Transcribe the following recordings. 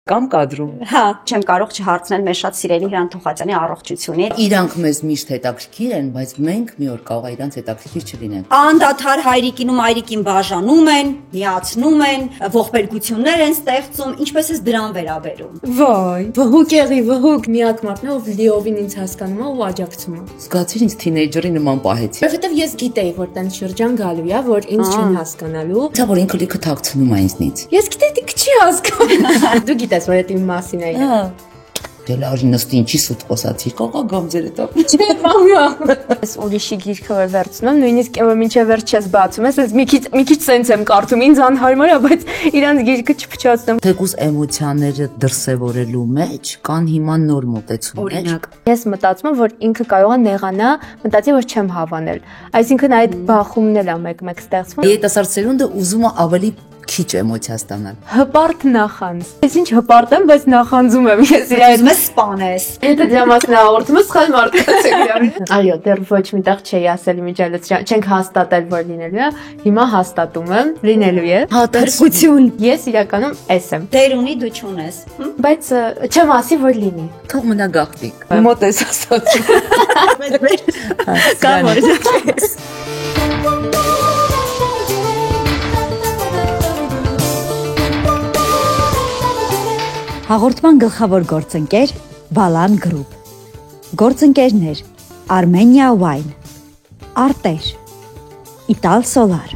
Կամ կադրում։ Հա, չեմ կարող չհարցնել մեր շատ սիրելի Հրանտ Թուխատյանի առողջությունից։ Իրանք մեզ միշտ հետաքրքիր են, բայց մենք մի օր կարող է իրանք հետաքրքիր չլինենք։ Անդադար հայրիկին ու մայրիկին բաժանում են, միացնում են, ողբերգություններ են ստեղծում, ինչպես էս դրան վերաբերում։ Վայ, վհուկ միակ մարդն է, ով լիովին ինձ հասկանում է ու աջակցում է։ Զգացիր ինձ թինեյջերի նման պահեցի։ Որովհետև ես գիտեի, որ տեն շրջան գալու է, որ ինձ չեն հասկանալու։ Ցա որ ինքը լիքը թաքցնում է ինձնից։ Ես գիտեի, դու չի հասկանում։ Դու գիտես, որ դա իմ մասին է։ Դե լավ նստի ինչի սուտ խոսացի, կողա գամ ձեր հետո։ Չէ, բամյա։ Ես ուրիշի գիրքը որ վերցնում, նույնիսկ մինչև վերջ չես բացում, ես մի քիչ սենց եմ կարդում, ինձ անհարմար է, բայց իրանց գիրքը չփչացնում։ Թեկուզ էմոցիաները դրսևորելու մեջ կան հիմա նոր մոտեցումներ։ Օրինակ, ես մտածում եմ, որ ինքը կարող է նեղանա, մտածի, որ չեմ հավանել։ Այսինքն այդ բախումն էլ է մեկ-մեկ ստեղծվում։ Երիտասարդ սերունդը ուզում է ավելի քիչ էմոցիա ստանալ։ Հպարտ նախանձ։ Ես ինչ հպարտ եմ, բայց նախանձում եմ։ Ես իր Ես մեզ սպանես։ Եթե դրա մասին հաղորդում ես, սխալ մարդկանց եք դառնում։ Այո, դեռ ոչ մի տեղ չի ասել միջալից, չենք հաստատել, որ լինելու է։ Հիմա հաստատում եմ, լինելու է։ Հատարկություն։ Ես իրականում էս եմ։ Դեր ունի դու չունես։ Բայց չեմ ասի, որ լինի։ Թող մնա գաղտնիք։ Մոտ ես ասած։ Կամ որ Հաղորդման գլխավոր գործընկեր Բալան գրուպ, գործընկերներ Armenia Wine, Արտեր, Ital Solar,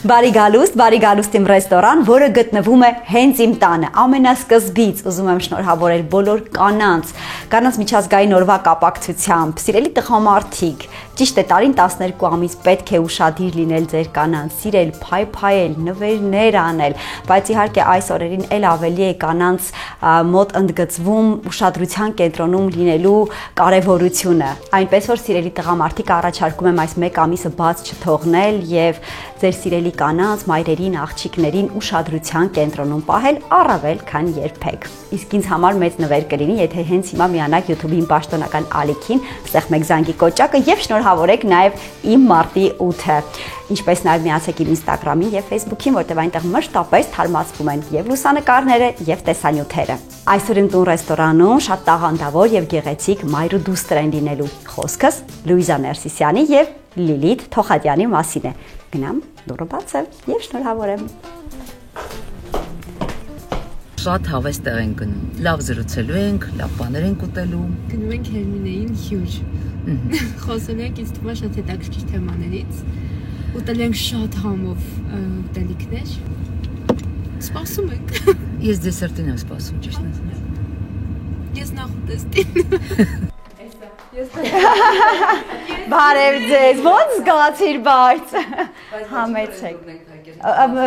Բարի գալուստ իմ ռեստորան, որը գտնվում է հենց իմ տանը, ամենասկզբից ուզում եմ շնորհավորել բոլոր կանանց միջազգային օրվա կապակցությամբ, սիրելի տղամարդիկ, ճիշտ է տարին 12 ամիս պետք է ուշադիր լինել ձեր կանանց, սիրել, փայփայել, նվերներ անել, բայց իհարկե այս օրերին էլ ավելի է կանանց մոտ ընդգծվում ուշադրության կենտրոնում լինելու կարևորությունը, այնպես որ սիրելի տղամարդիկ առաջարկում եմ այս մեկ ամիսը բաց չթողնել եւ ձեր սիրելի կանանց, մայրերին, աղջիկներին ուշադրության կենտրոնում պահել առավել քան երբեք։ Իսկ ինձ համար մեծ նվեր կլինի, եթե հենց հիմա միանաք YouTube-ի իմ պաշտոնական ալիքին, ստեղմեք զանգի կոճակը եւ շնորհավորեք նաեւ իմ մարտի 8-ը։ Ինչպես նաեւ միացեք իմ Instagram-ին եւ Facebook-ին, որտեղ այնտեղ մշտապես թարմացվում են եւ լուսանկարները եւ տեսանյութերը։ Այսօր իմ տուն ռեստորանում շատ տաղանդավոր եւ գեղեցիկ մայր ու դուստր են լինելու։ Խոսքս Լուիզա Ներսիսյանի եւ Լիլիթ Թոխատյանի մասին է։ Գնամ, դուռը բաց է եւ շնորհավորեմ։ Շատ հավես տեղ ենք գնում։ Լավ զրուցելու ենք, լավ բաներ ենք ուտելու։ Գնում ենք Հերմինեին հյուր։ Խոսելու ենք ինձ թվում է շատ հետաքրքիր թեմաներից։ Ուտել ենք շատ համով ուտելիքներ։ Սպասում ենք։ Ես դեսերտին եմ սպասում, ճիշտ է։ Ես նախ ուտեստին։ Բարև ձեզ, ո՞նց զգացիր բայց։ Համեցեք։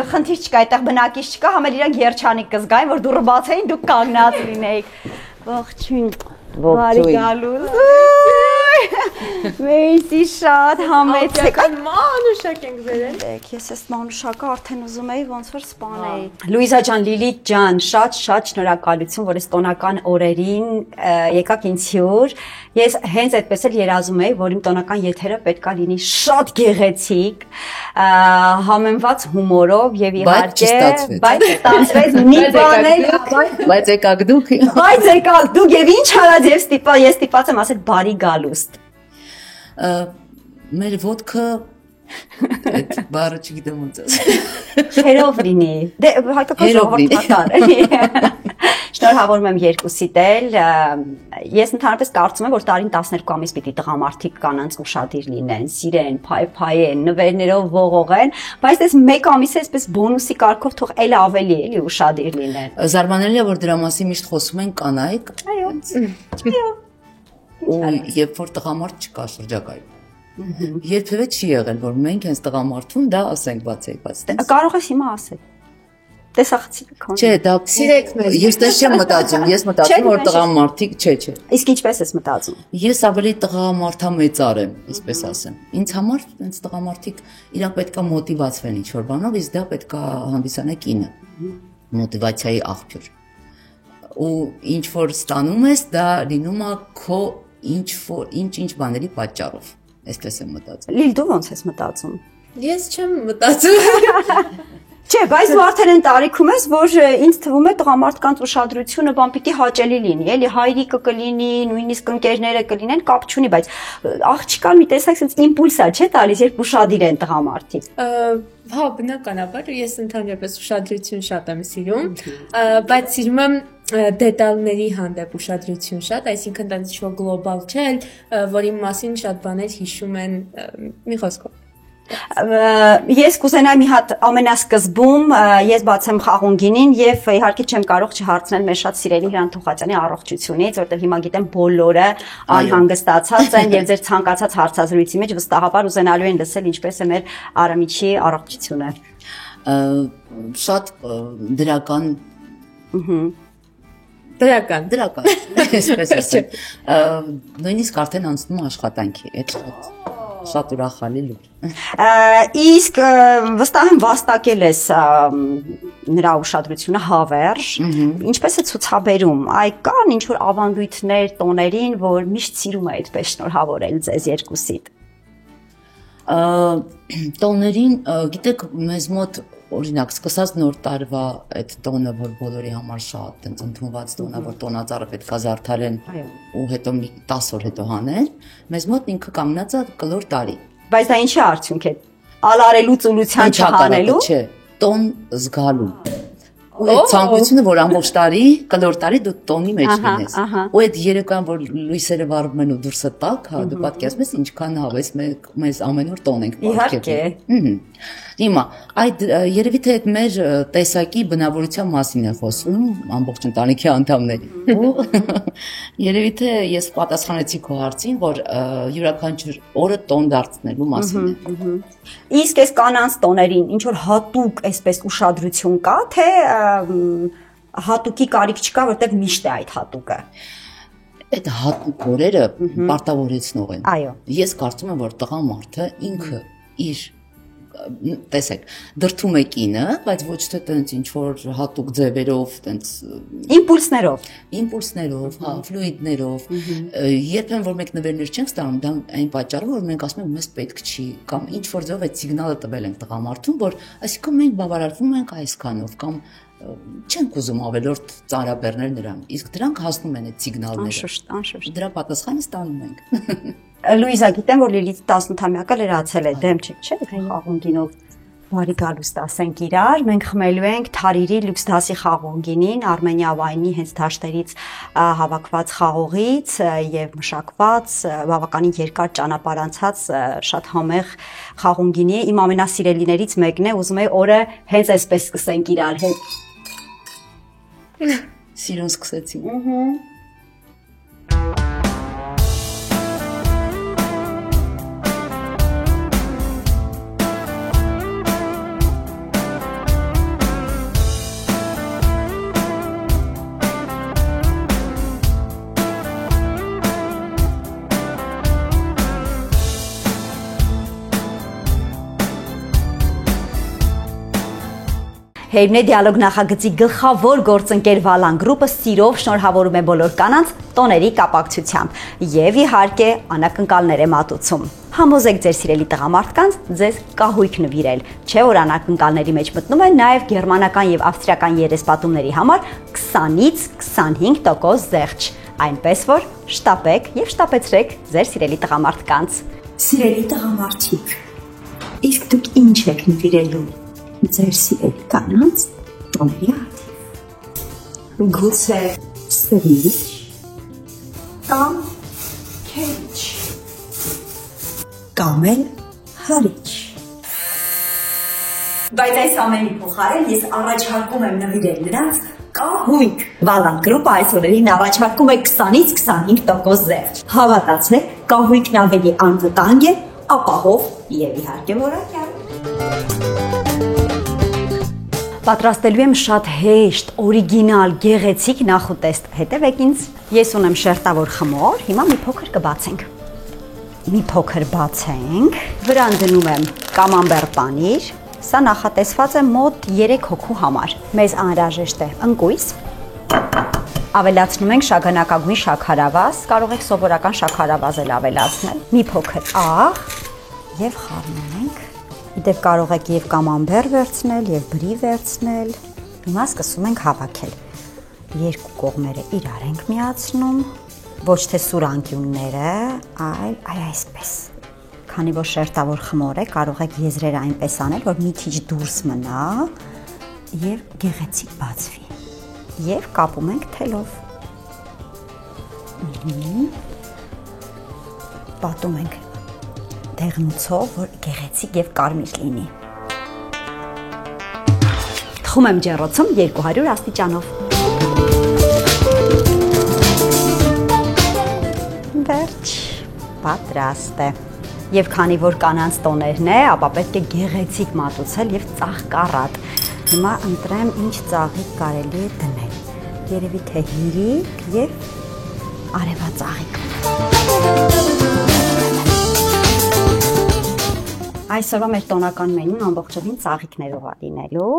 Խնդիր չկա, այդտեղ բնակիչ չկա, համ էլ իրանք երջանիկ կզգային, որ դուռը բաց էին, դուք կանգնած լինեիք։ Ողջույն։ Բարի գալուս։ Մեյսի շատ համեցեք։ Մանուշակ ենք վերել։ Ես այս մանուշակը արդեն ուզում էի ոնց որ սպանել։ Լուիզա ջան, Լիլիթ ջան, շատ շնորհակալություն, որ այս տոնական օրերին եկաք ինձ հյուր։ Ես հենց այդպես էլ երազում էի, որ իմ տոնական եթերը պետքա լինի շատ գեղեցիկ, համեմված հումորով եւ իհարկե, բայց ստացվեց մի բան էլ, բայց եկաք դուք։ Բայց եկաք դուք եւ ինչ արած ես ստիպած եմ ասել բարի գալուստ։ Մեր ոդկը այդ բառը չգիտեմ ոնց ասել։ Չերով լինի։ Դե հայկական ժողովրդական։ Շնորհավորում եմ երկուսիդ էլ։ Ես ընդհանրապես կարծում եմ, որ տարին 12 ամիս պիտի տղամարդիկ կանանց ուշադիր լինեն, սիրեն, փայփայեն, նվերներով ողողեն, բայց այս մեկ ամիսը այսպես բոնուսի կարգով թող էլ ավելի էլի ուշադիր լինեն։ Զարմանալի է, որ դրա մասին միշտ խոսում են կանայք։ Այո։ Ու երբ որ տղամարդ չկա շրջակայքում։ Երբևէ չի եղել, որ մենք հենց տղամարդուն դա ասենք բացեքված։ Կարող ես հիմա ասել։ Տեսախցի քան։ Չէ, դա Սիրեք մեզ։ Ես դա չեմ մտածում, ես մտածում որ տղամարդիկ, չէ։ Իսկ ինչպես ես մտածում։ Ես ավելի տղամարդամեծար եմ, այսպես ասեմ։ Ինձ համար հենց տղամարդիկ իրանք պետքա մոտիվացվեն ինչ-որ բանով, իսկ դա պետքա հանդիսանե կինը։ Մոտիվացիայի աղբյուր։ Ու ինչ որ ստանում ես, դա լինում է քո ինչ բաների պատճառով։ Այսպես եմ մտածում։ Լիլ, դու ոնց ես մտածում։ Ես չեմ մտածում։ Չէ, բայց դու արդեն այն տարիքում ես, որ ինձ թվում է տղամարդկանց ուշադրությունը բան պիտի հաճելի լինի, էլի հայրիկը կլինի, նույնիսկ ընկերները կլինեն, կապ չունի, բայց աղջիկան մի տեսակ sense իմպուլս է, չէ՞ տալիս, երբ ուշադիր են տղամարդիկ։ Հա, բնականաբար ես ընդհանրապես ուշադրություն շատ եմ սիրում, բայց սիրում եմ դետալների հանդեպ ուշադրություն շատ, այսինքն դա ինչ-որ գլոբալ չէ, որի մասին շատ բաներ հիշում են մի խոսքով։ Ես կուզենայի մի հատ ամենասկզբում ես բացեմ խաղունգինին եւ իհարկե չեմ կարող չհարցնել մեր շատ սիրելի Հրանտ Թուխացյանի առողջությունից, որտեղ հիմա գիտեմ բոլորը անհանգստացած են եւ ձեր ցանկացած հարցազրույցի մեջ վստահաբար ուզենալու են լսել ինչպես է մեր Արամիչի առողջությունը։ Շատ դրական Դրական, այսպես ասեմ։ Նույնիսկ արդեն անցնում աշխատանքի, այդ շատ ուրախալի լուր։ Իսկ վստահ եմ վաստակել ես նրա ուշադրությունը հավերժ, ինչպես է ցուցաբերում, այ կան ինչ որ ավանդույթներ տոներին, որ միշտ սիրում է այդպես շնորհավորել ձեզ երկուսիդ։ Տոներին, գիտեք, մեզ մոտ օրինակ սկսած նոր տարվա այդ տոնը, որ բոլորի համար շատ այնց ընդունված տոնը, որ տոնածառը պետք է զարդարեն ու հետո մի 10 օր հետո հանեն, մեզ մոտ ինքը կանգնած է կլոր տարի։ Բայց դա ինչի արդյունք է։ Ալարելու ծուլության չհանելու։ Չէ, տոն զգալու։ Ու այդ ցանկությունը, որ ամբողջ տարի, կլոր տարի դու տոնի մեջ լինես։ Ու այդ երեկոյան, որ լույսերը վառվում են ու դուրսը տաք, հա, դու պատկերացնում ես ինչքան հավես մեզ ամեն օր տոն ենք պատկերում։ Հիմա, այդ երևի թե այդ մեր տեսակի բնավորության մասին է խոսում ամբողջ ընտանիքի անդամների։ Ու երևի թե ես պատասխանեցի քո հարցին, որ յուրաքանչյուր օրը տոն դարձնելու մասին է։ Իսկ այս կանանց տոներին ինչ որ հատուկ այսպես ուշադրություն կա, թե հատուկի կարիք չկա, որտեղ միշտ է այդ հատուկը։ Այդ հատուկ օրերը պարտավորեցնող են։ Այո։ Ես կարծում եմ, որ տղամարդը ինքը իր տեսեք, դրթում է կինը, բայց ոչ թե տենց ինչ որ հատուկ ձևերով, տենց իմպուլսներով, հա, ֆլուիդներով, երբեմն որ մենք նվերներ չենք ստանում, դա այն պատճառով, որ մենք ասում ենք մեզ պետք չի, կամ ինչ որ ձևով այդ սիգնալը տվել ենք տղամարդուն, որ այսինքն մենք բավարարվում ենք այսքանով, կամ չենք ուզում ավելորդ ծանրաբեռնել նրան, իսկ դրանք հասնում են այդ սիգնալները։ Անշուշտ։ Դրա պատասխանը ստանում ենք։ Լուիզա, գիտեմ, որ Լիլիթ 18-ամյակը լրացել է, դեմ չեք, չէ՞, խաղունգինով բարի գալուստ ասենք իրար, մենք խմելու ենք Թարիրի լյուքս դասի խաղունգինին, Արմենիա վայնի հենց դաշտերից հավաքված խաղողից եւ մշակված, բավականին երկար ճանապարհ անցած շատ համեղ խաղունգինի, իմ ամենասիրելիներից մեկն է, ուզում եի օրը հենց այսպես սկսենք իրար հետ։ Սիրուն սկսեցին։ Հերմնե դիալոգ նախագծի գլխավոր գործընկեր Վալան գրուպը սիրով շնորհավորում է բոլոր կանանց տոների կապակցությամբ եւ իհարկե անակնկալներ է մատուցում։ Համոզեք ձեր սիրելի տղամարդկանց ձեզ կահույք նվիրել, չէ՞ որ անակնկալների մեջ մտնում են նաեւ գերմանական եւ ավստրիական երեսպատումների համար 20-ից 25% զեղչ, այնպես որ շտապեք եւ շտապեցրեք ձեր սիրելի տղամարդկանց։ Սիրելի տղամարդիկ, իսկ դուք ինչ եք նվիրելու ձեր սիրելի կանանց տոների հատիվ։ Գուցե սրիչ կամ քեչ կամ էլ հարիչ։ Բայց այս ամենի փոխարեն ես առաջարկում եմ նվիրել նրանց կահույք։ Վալան գրուպը այս օրերին առաջարկում է 20-ից 25% զեղչ։ Հավատացեք, կահույքն ավելի անվտանգ է, ապահով եւ իհարկե որակյալ։ Պատրաստելու եմ շատ հեշտ, օրիգինալ, գեղեցիկ նախուտեստ։ Հետևեք ինձ։ Ես ունեմ շերտավոր խմոր, հիմա մի փոքր կբացենք։ Մի փոքր բացենք։ Վրան դնում եմ կամամբեր պանիր։ Սա նախատեսված է մոտ 3 հոգու համար։ Մեզ անհրաժեշտ է ընկույզ։ Ավելացնում ենք շագանակագույն շաքարավազ, կարող եք սովորական շաքարավազ էլ ավելացնել։ Մի փոքր աղ եւ խառնում ենք։ Իդեպ կարող եք եւ կամամբեր վերցնել, եւ բրի վերցնել։ Հիմա սկսում ենք հավաքել։ Երկու կողմերը իրար ենք միացնում, ոչ թե սուրանկյունները, այլ այսպես։ Քանի որ շերտավոր խմոր է, կարող եք եզրերը այնպես անել, որ մի քիչ դուրս մնա եւ գեղեցիկ բացվի։ Եվ կապում ենք թելով։ Պատում ենք դեղնուցով, որ գեղեցիկ եւ կարմիր լինի։ Թխում եմ ջեռոցում 200 աստիճանով։ Վերջ, պատրաստ է։ Եվ քանի որ կանանց տոներն է, ապա պետք է գեղեցիկ մատուցել եւ ծաղկառատ։ Հիմա ընտրեմ ինչ ծաղիկ կարելի է դնել։ Երևի թե հիրիկ եւ արևածաղիկ։ Այսօրվա մեր տոնական մենյուն ամբողջովին ծաղիկներով է լինելու։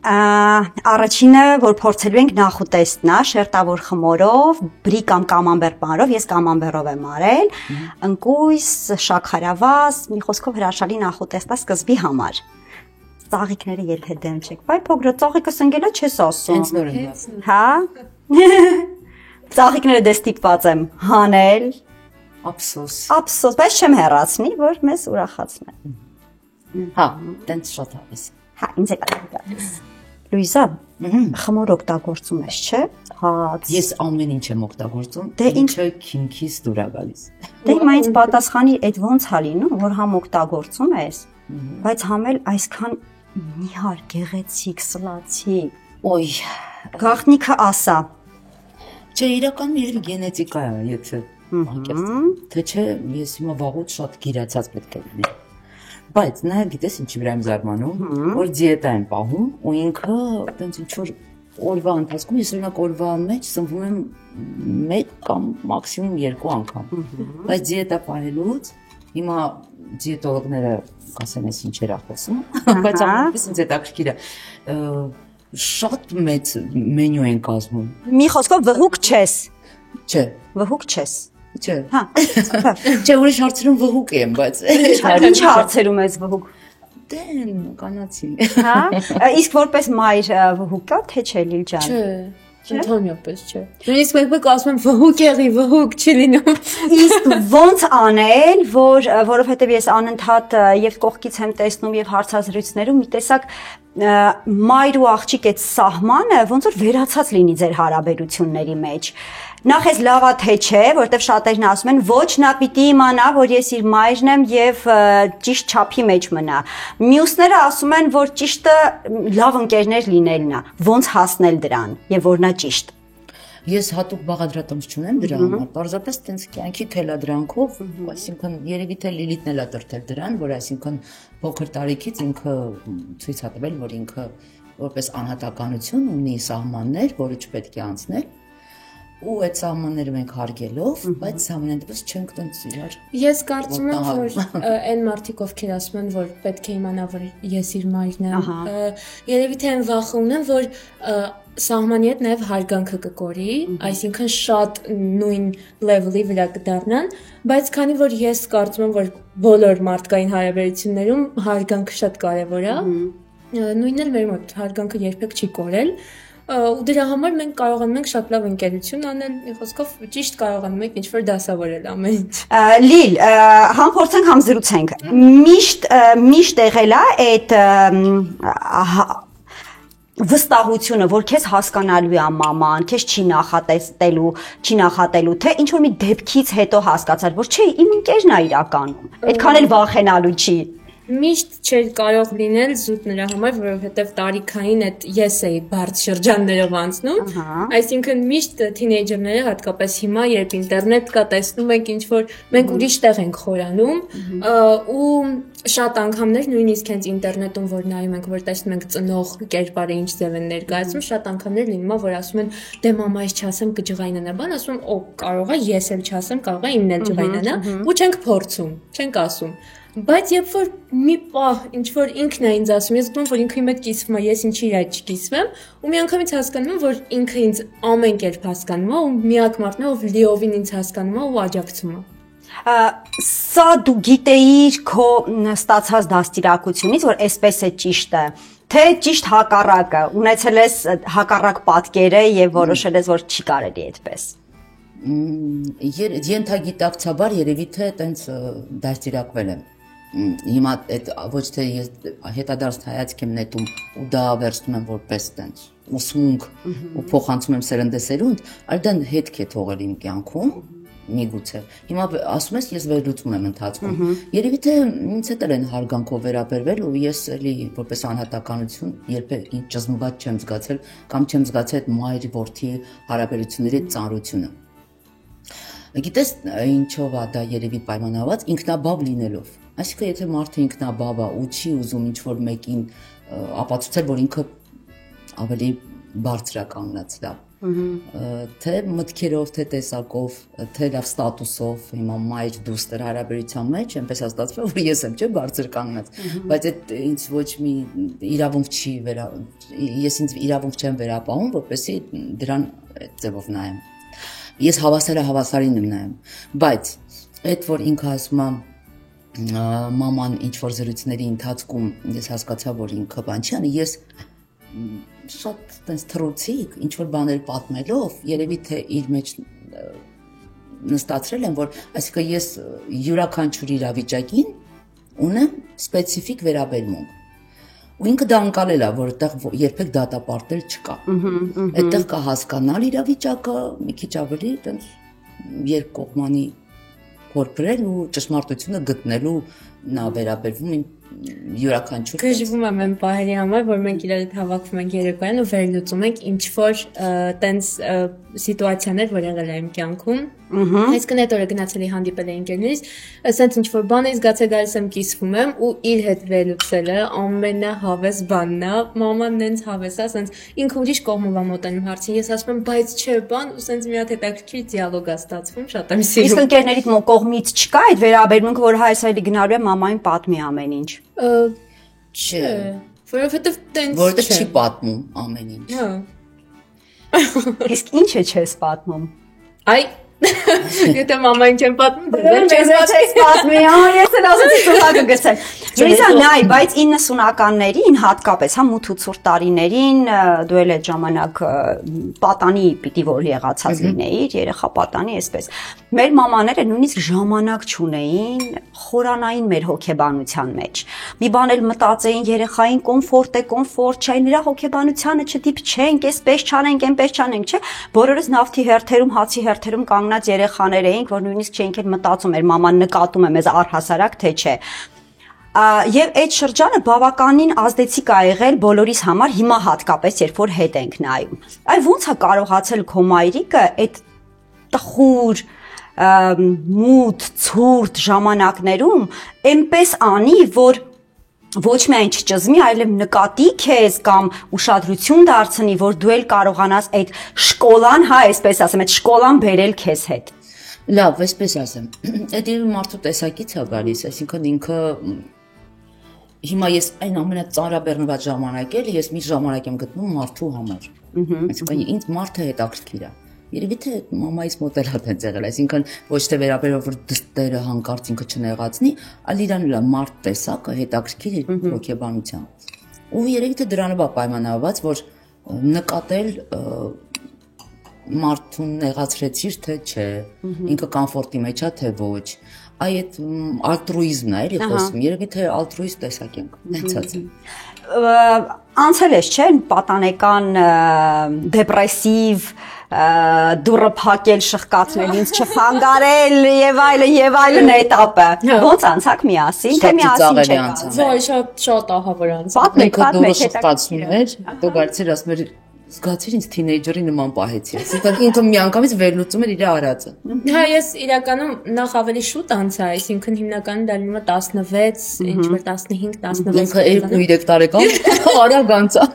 Առաջինը, որ փորձելու ենք նախուտեստն է, շերտավոր խմորով, բրի կամ կամամբեր պանրով, ես կամամբերով եմ արել, ընկույզ, շաքարավազ, մի խոսքով հրաշալի նախուտեստ է սկզբի համար։ Ծաղիկները եթե դեմ չեք, բայ փոքր ծաղիկս ընկել է չես ասում։ Հենց նոր եմ ասում։ Հա։ Ծաղիկները դե ստիպված եմ հանել։ Ափսոս, բայց չեմ հեռացնի, որ մեզ ուրախացնեն։ Հա, տենց շատ հավես։ Հա, ինձ է կարելի։ Լուիզա, խմոր օգտագործում ես, չէ՞։ Հաց։ Ես ամեն ինչ եմ օգտագործում, Դե ինչը քինքից դուր է գալիս։ Դե հիմա ինձ պատասխանի այդ ոնց է լինում, որ համ օգտագործում ես, բայց համ էլ այսքան նիհար, գեղեցիկ, սլացի։ Ոյ, Գաղտնիքը ասա։ չէ, իրականում երևի գենետիկա է, եթե թե չէ, ես հիմա վաղուց շատ գիրացած պետք է լինի։ Բայց նաև գիտես ինչի վրա եմ զարմանում, որ դիետա եմ պահում ու ինքը տենց ինչ որ օրվա ընթացքում ես օրինակ օրվա մեջ սնվում եմ 1 կամ մաքսիմում 2 անգամ։ Բայց դիետա պահելուց հիմա դիետոլոգները կասեն ես ինչեր ա խոսում, բայց ամենից ինձ հետաքրքիր է շատ մեծ մենյու են կազմում։ Մի խոսքով վհուկ չես։ Չէ, Վհուկ չես։ չէ։ Հա։ Չէ, ուրիշ հարցերում վհուկ եմ, բայց Ինչ հարցերում ես վհուկ։ դե կանացի։ Հա։ Իսկ որպես մայր վհուկ կա թե չէ Լիլ ջան։ Չէ, ընդհանրապես չէ։ Նույնիսկ մեկ ասում եմ վհուկ եղի, վհուկ չի լինում։ Իսկ ոնց անել, որովհետև ես անընդհատ եւ կողքից եմ տեսնում եւ հարցազրույցներում մի տեսակ մայր ու աղջիկ այդ սահմանը ոնց որ վերացած լինի ձեր հարաբերությունների մեջ։ Նախ էս լավա թե չէ, որտեվ շատերն ասում են ոչ նա պիտի իմանա, որ ես իր մայրն եմ եւ ճիշտ չափի մեջ մնա։ Մյուսները ասում են, որ ճիշտը լավ ընկերներ լինելն է, ոնց հասնել դրան եւ որ նա ճիշտ։ Ես հատուկ բաղադրատոմս չունեմ դրա համար, պարզապես տենց կյանքի թելադրանքով, այսինքն երևի թե Լիլիթն էլ է տրտել դրան, որ այսինքն փոքր տարիքից ինքը ցույց է տվել, որ ինքը որպես անհատականություն ունի սահմաններ, որը չպետք է անցնել, ու այդ սահմանները մենք հարգելով, բայց համենայնդեպս չենք տենց իրար։ Ես կարծում եմ, որ այն մարդիկ, ովքեր ասում են, որ պետք է իմանա, որ ես իր մայրն եմ, երևի թե այն վախը ունեն, որ սահմանի հետ նաև հարգանքը կկորի, այսինքն շատ նույն level-ի վրա կդառնան, բայց քանի որ ես կարծում եմ, որ բոլոր մարդկային հարաբերություններում հարգանքը շատ կարևոր է, նույնն էլ մեր մոտ հարգանքը երբեք չի կորել, ու դրա համար մենք կարողանում ենք շատ լավ ընկերություն անել, մի խոսքով ճիշտ կարողանում ենք ինչ-որ դասավորել ամեն ինչ։ Լիլ, համ փորձենք, համ զրուցենք։ Միշտ եղել է այդ վստահությունը, որ քեզ հասկանալու է մաման, քեզ չի նախատելու, թե ինչ որ մի դեպքից հետո հասկացար, որ չէ, իմ ընկերն է իրականում։ Այդքան էլ վախենալու չի։ Միշտ չէր կարող լինել զուտ նրա համար, որովհետև տարիքային այդ ես էի բարդ շրջաններով անցնում, այսինքն միշտ թինեյջերները, հատկապես հիմա, երբ ինտերնետ կա, տեսնում ենք ինչ որ մենք ուրիշ տեղ ենք խորանում, ու շատ անգամներ նույնիսկ հենց ինտերնետում որ նայում ենք, որ տեսնում ենք ծնող կերպարը ինչ ձև են ներկայացնում, շատ անգամներ լինում է, որ ասում են դե մամա ես չասեմ կջղայնանա, բան ասում եմ, կարող է ես էլ չասեմ, կարող է իմն էլ ջղայնանա, ու չենք փորձում, չենք ասում։ Բայց երբ որ մի պահ ինչ որ ինքն է ինձ ասում, ես զգում որ ինքը իմ հետ կիսվում է, ես ինչի իր հետ չկիսվեմ, ու միանգամից հասկանում եմ, որ ինքը ինձ ամեն կերպ հասկանում է ու միակ մարդն է, ով լիովին ինձ հասկանում է ու աջակցում է։ Սա դու գիտեիր քո ստացած դաստիարակությունից, որ այսպես է ճիշտը, թե ճիշտ հակառակը, ունեցել ես հակառակ պատկերը եւ որոշել ես, որ չի կարելի այդպես։ Ենթագիտակցաբար երևի թե տենց դաստիարակվել եմ։ Հիմա այդ ոչ թե ես հետադարձ հայացք եմ նետում ու դա վերցնում եմ որպես տենց ուսմունք ու փոխանցում եմ սերնդեսերունդ, այլ դա հետք է թողել իմ կյանքում միգուցե։ Հիմա ասում ես ես վերլուծում եմ ընթացքում։ Երևի թե ինձ հետ են հարգանքով վերաբերվել ու ես էլի որպես անհատականություն երբեք ինձ ճզմված չեմ զգացել կամ չեմ զգացել այդ մայրի որդի հարաբերությունների ծանրությունը։ Գիտես ինչով է դա երևի պայմանավորված ինքնաբավ լինելով։ Այսինքն եթե մարդը ինքնաբավ է ու չի ուզում ինչ-որ մեկին ապացուցել, որ ինքը ավելի բարձր է կանգնած դա, թե մտքերով, թե տեսակով, թե լավ ստատուսով, հիմա մայր դուստր հարաբերության մեջ, այնպես է ստացվում, որ ես եմ չէ բարձր կանգնած, բայց այդ ինձ ոչ մի իրավունք չի ես ինձ իրավունք չեմ վերապահում, որպեսզի դրան ձևով նայեմ։ Ես հավասարին եմ նայում, բայց այդ որ ինքը ասում է մաման ինչ-որ զրույցների ընթացքում ես հասկացա, որ ինքը բան չի անի, ես շատ տենց թռուցիկ, ինչ-որ բաներ պատմելով, երևի թե իր մեջ նստացրել եմ, որ այսինքն ես յուրաքանչյուր իրավիճակին ունեմ սպეციფიկ վերաբերմունք։ Ու ինքը դա անցալել է, որ այդտեղ երբեք դատապարտել չկա։ Այդտեղ կա հասկանալ իրավիճակը, մի քիչ ավելի տենց երկկողմանի փորփրել ու ճշմարտությունը գտնելու նա վերաբերվում յուրաքանչյուր գժվում եմ այն պահերի համար, որ մենք իրար հետ հավաքվում ենք երեկոյան ու վերլուծում ենք ինչ-որ տենց սիտուացիաներ, որ եղել է իմ կյանքում։ Այսինքն այդ օրը գնացել էի հանդիպել էի ընկերներից, ասենց ինչ-որ բան էի զգացել, գալիս եմ կիսվում եմ ու իր հետ վերլուծելը ամենահավես բանն է, մաման նենց հավես է, ասենց ինքը ուրիշ կողմով է մոտենում հարցին, ես ասում եմ, բայց չէ, բան, ու ասենց մի հատ հետաքրքիր դիալոգ է ստացվում, շատ եմ սիրում։ Իսկ ընկերներիդ կողմից չկա այդ վերաբերմունքը, որ հայս այլի գնալու է մամային պատմի ամեն ինչ։ Չէ, որովհետև տենց որովհետև չի պատմում ամեն ինչ։ Հա։ Իսկ ինչ է չես պատմում։ Այ Եթե մամային չեմ պատմում, դեռ չես պատմի, ես էլ ասեցի ծուղակը գցել։ Լիզա, նայ, բայց 90-ականներին հատկապես, հա, մութ ու ցուրտ տարիներին դու էլ այդ ժամանակ պատանի պիտի որ եղացած լինեիր, երեխա պատանի, այսպես։ Մեր մամաները նույնիսկ ժամանակ չունեին խորանային մեր հոգեբանության մեջ։ Մի բան էլ մտածեին երեխային կոմֆորտ է, կոմֆորտ չէ, նրա հոգեբանությանը չդիպչենք, այսպես չանենք, այնպես չանենք, չէ։ Բոլորս նավթի հերթերում, հացի հերթերում կանգնած երեխաներ էինք, որ նույնիսկ չէինք էլ մտածում, մեր մաման նկատում է մեզ առհասարակ, թե չէ։ Եվ այդ շրջանը բավականին ազդեցիկ ա եղել բոլորիս համար, հիմա հատկապես երբ որ հետ ենք նայում։ Այ ո՞նց է կարողացել քո մայրիկը այդ տխուր մութ, ցուրտ ժամանակներում այնպես անի, որ ոչ միայն չճզմի, այլև նկատի քեզ կամ ուշադրություն դարձնի, որ դու էլ կարողանաս այդ շկոլան, հա, այսպես ասեմ, այդ շկոլան բերել քեզ հետ։ Լավ, այսպես ասեմ։ Այդ իր մարդու տեսակից է գալիս, այսինքն ինքը հիմա ես այն ամենածանրաբեռնված ժամանակ էլ ես մի ժամանակ եմ գտնում մարդու համար։ Այսինքն ինձ մարդը հետաքրքիր է։ Երևի թե մամայից մոտ էլ հատ եղել, այսինքն ոչ թե վերաբերելով որ դստերը հանկարծ ինքը չնեղացնի, այլ իրան էլ մարդ տեսակը հետաքրքիր իր հոգեբանությամբ։ Ու երևի թե դրանով է պայմանավորված, որ նկատել մարդուն նեղացրեցիր թե չէ, ինքը կոմֆորտի մեջ է թե ոչ։ Այդ ալտրուիզմն է, էլի խոսում, երևի թե ալտրուիստ տեսակ ենք ունեցած։ Անցել ես, չէ՞, պատանեկան դեպրեսիվ դուրը փակել, շղկացնել, ինձ չխանգարել եւ այլն էտապը։ Ոնց անցաք միասին, թե միասին չեք։ Ոչ, շատ ահավոր անցավ։ Պատմեք, շղկացնում էր, դու գալիս ասում էր զգացիր ինձ թինեյջերի նման պահեցի։ Այսինքն ինքը միանգամից վերլուծում էր իր արածը։ Հա, ես իրականում նախ ավելի շուտ անցա, այսինքն հիմնականում դա լինում է 16, ինչ-որ 15, 16։ Ինքը 2-3 տարեկան արագ անցա։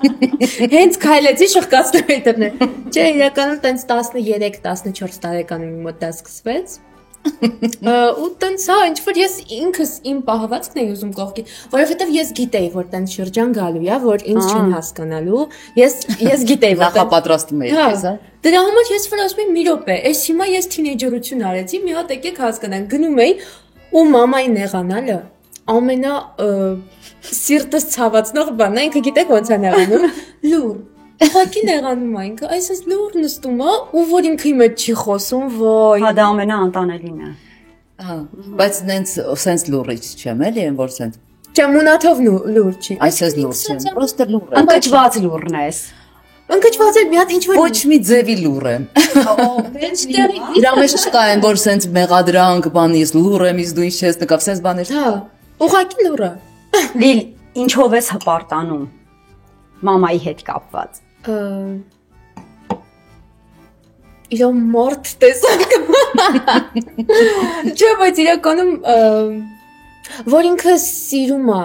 Հենց քայլեցի շղկացնել դրներ։ Չէ, իրականում տենց 13-14 տարեկանում իմ մոտ դա սկսվեց։ Ու տենց հա ինչ որ ես ինքս իմ պահվածքն էի ուզում կողքի, որովհետև ես գիտեի որ տենց շրջան գալու է, որ ինձ չեն հասկանալու, ես գիտեի որ նախապատրաստում էի, հա։ Դրա համար ես որ ասում եմ մի րոպե, այս հիմա ես թինեյջերություն արեցի, մի հատ եկեք հասկանանք, գնում էի ու մամային նեղանալը ամենա սիրտս ցավացնող բանն է, ինքը գիտեք ոնց է նեղանում, լուր, ուղղակի նեղանում է ինքը, այսպես լուր նստում է ու որ ինքը իմ հետ չի խոսում, ոյ։ Հա դա ամենաանտանելին է։ Հա, բայց սենց լուրից չեմ էլի, որ սենց Չեմ ունաթով լուր չի։ այսպես լուր չեմ, պրոստը լուր եմ։ Ընկճված լուրն ես։ Ընկճված է մի հատ ինչ որ Ոչ մի ձևի լուր եմ։ Իրա մեջ չկա այն, որ սենց մեղադրանք, բան ես լուր եմ, իսկ դու ինչ ես նկավ, սենց բաներ։ Հա, ուղղակի լուրը։ Լիլ, ինչով ես հպարտանում մամայի հետ կապված։ Իրոք մորթ տեսակ։ Չէ, բայց իրականում որ ինքը սիրում է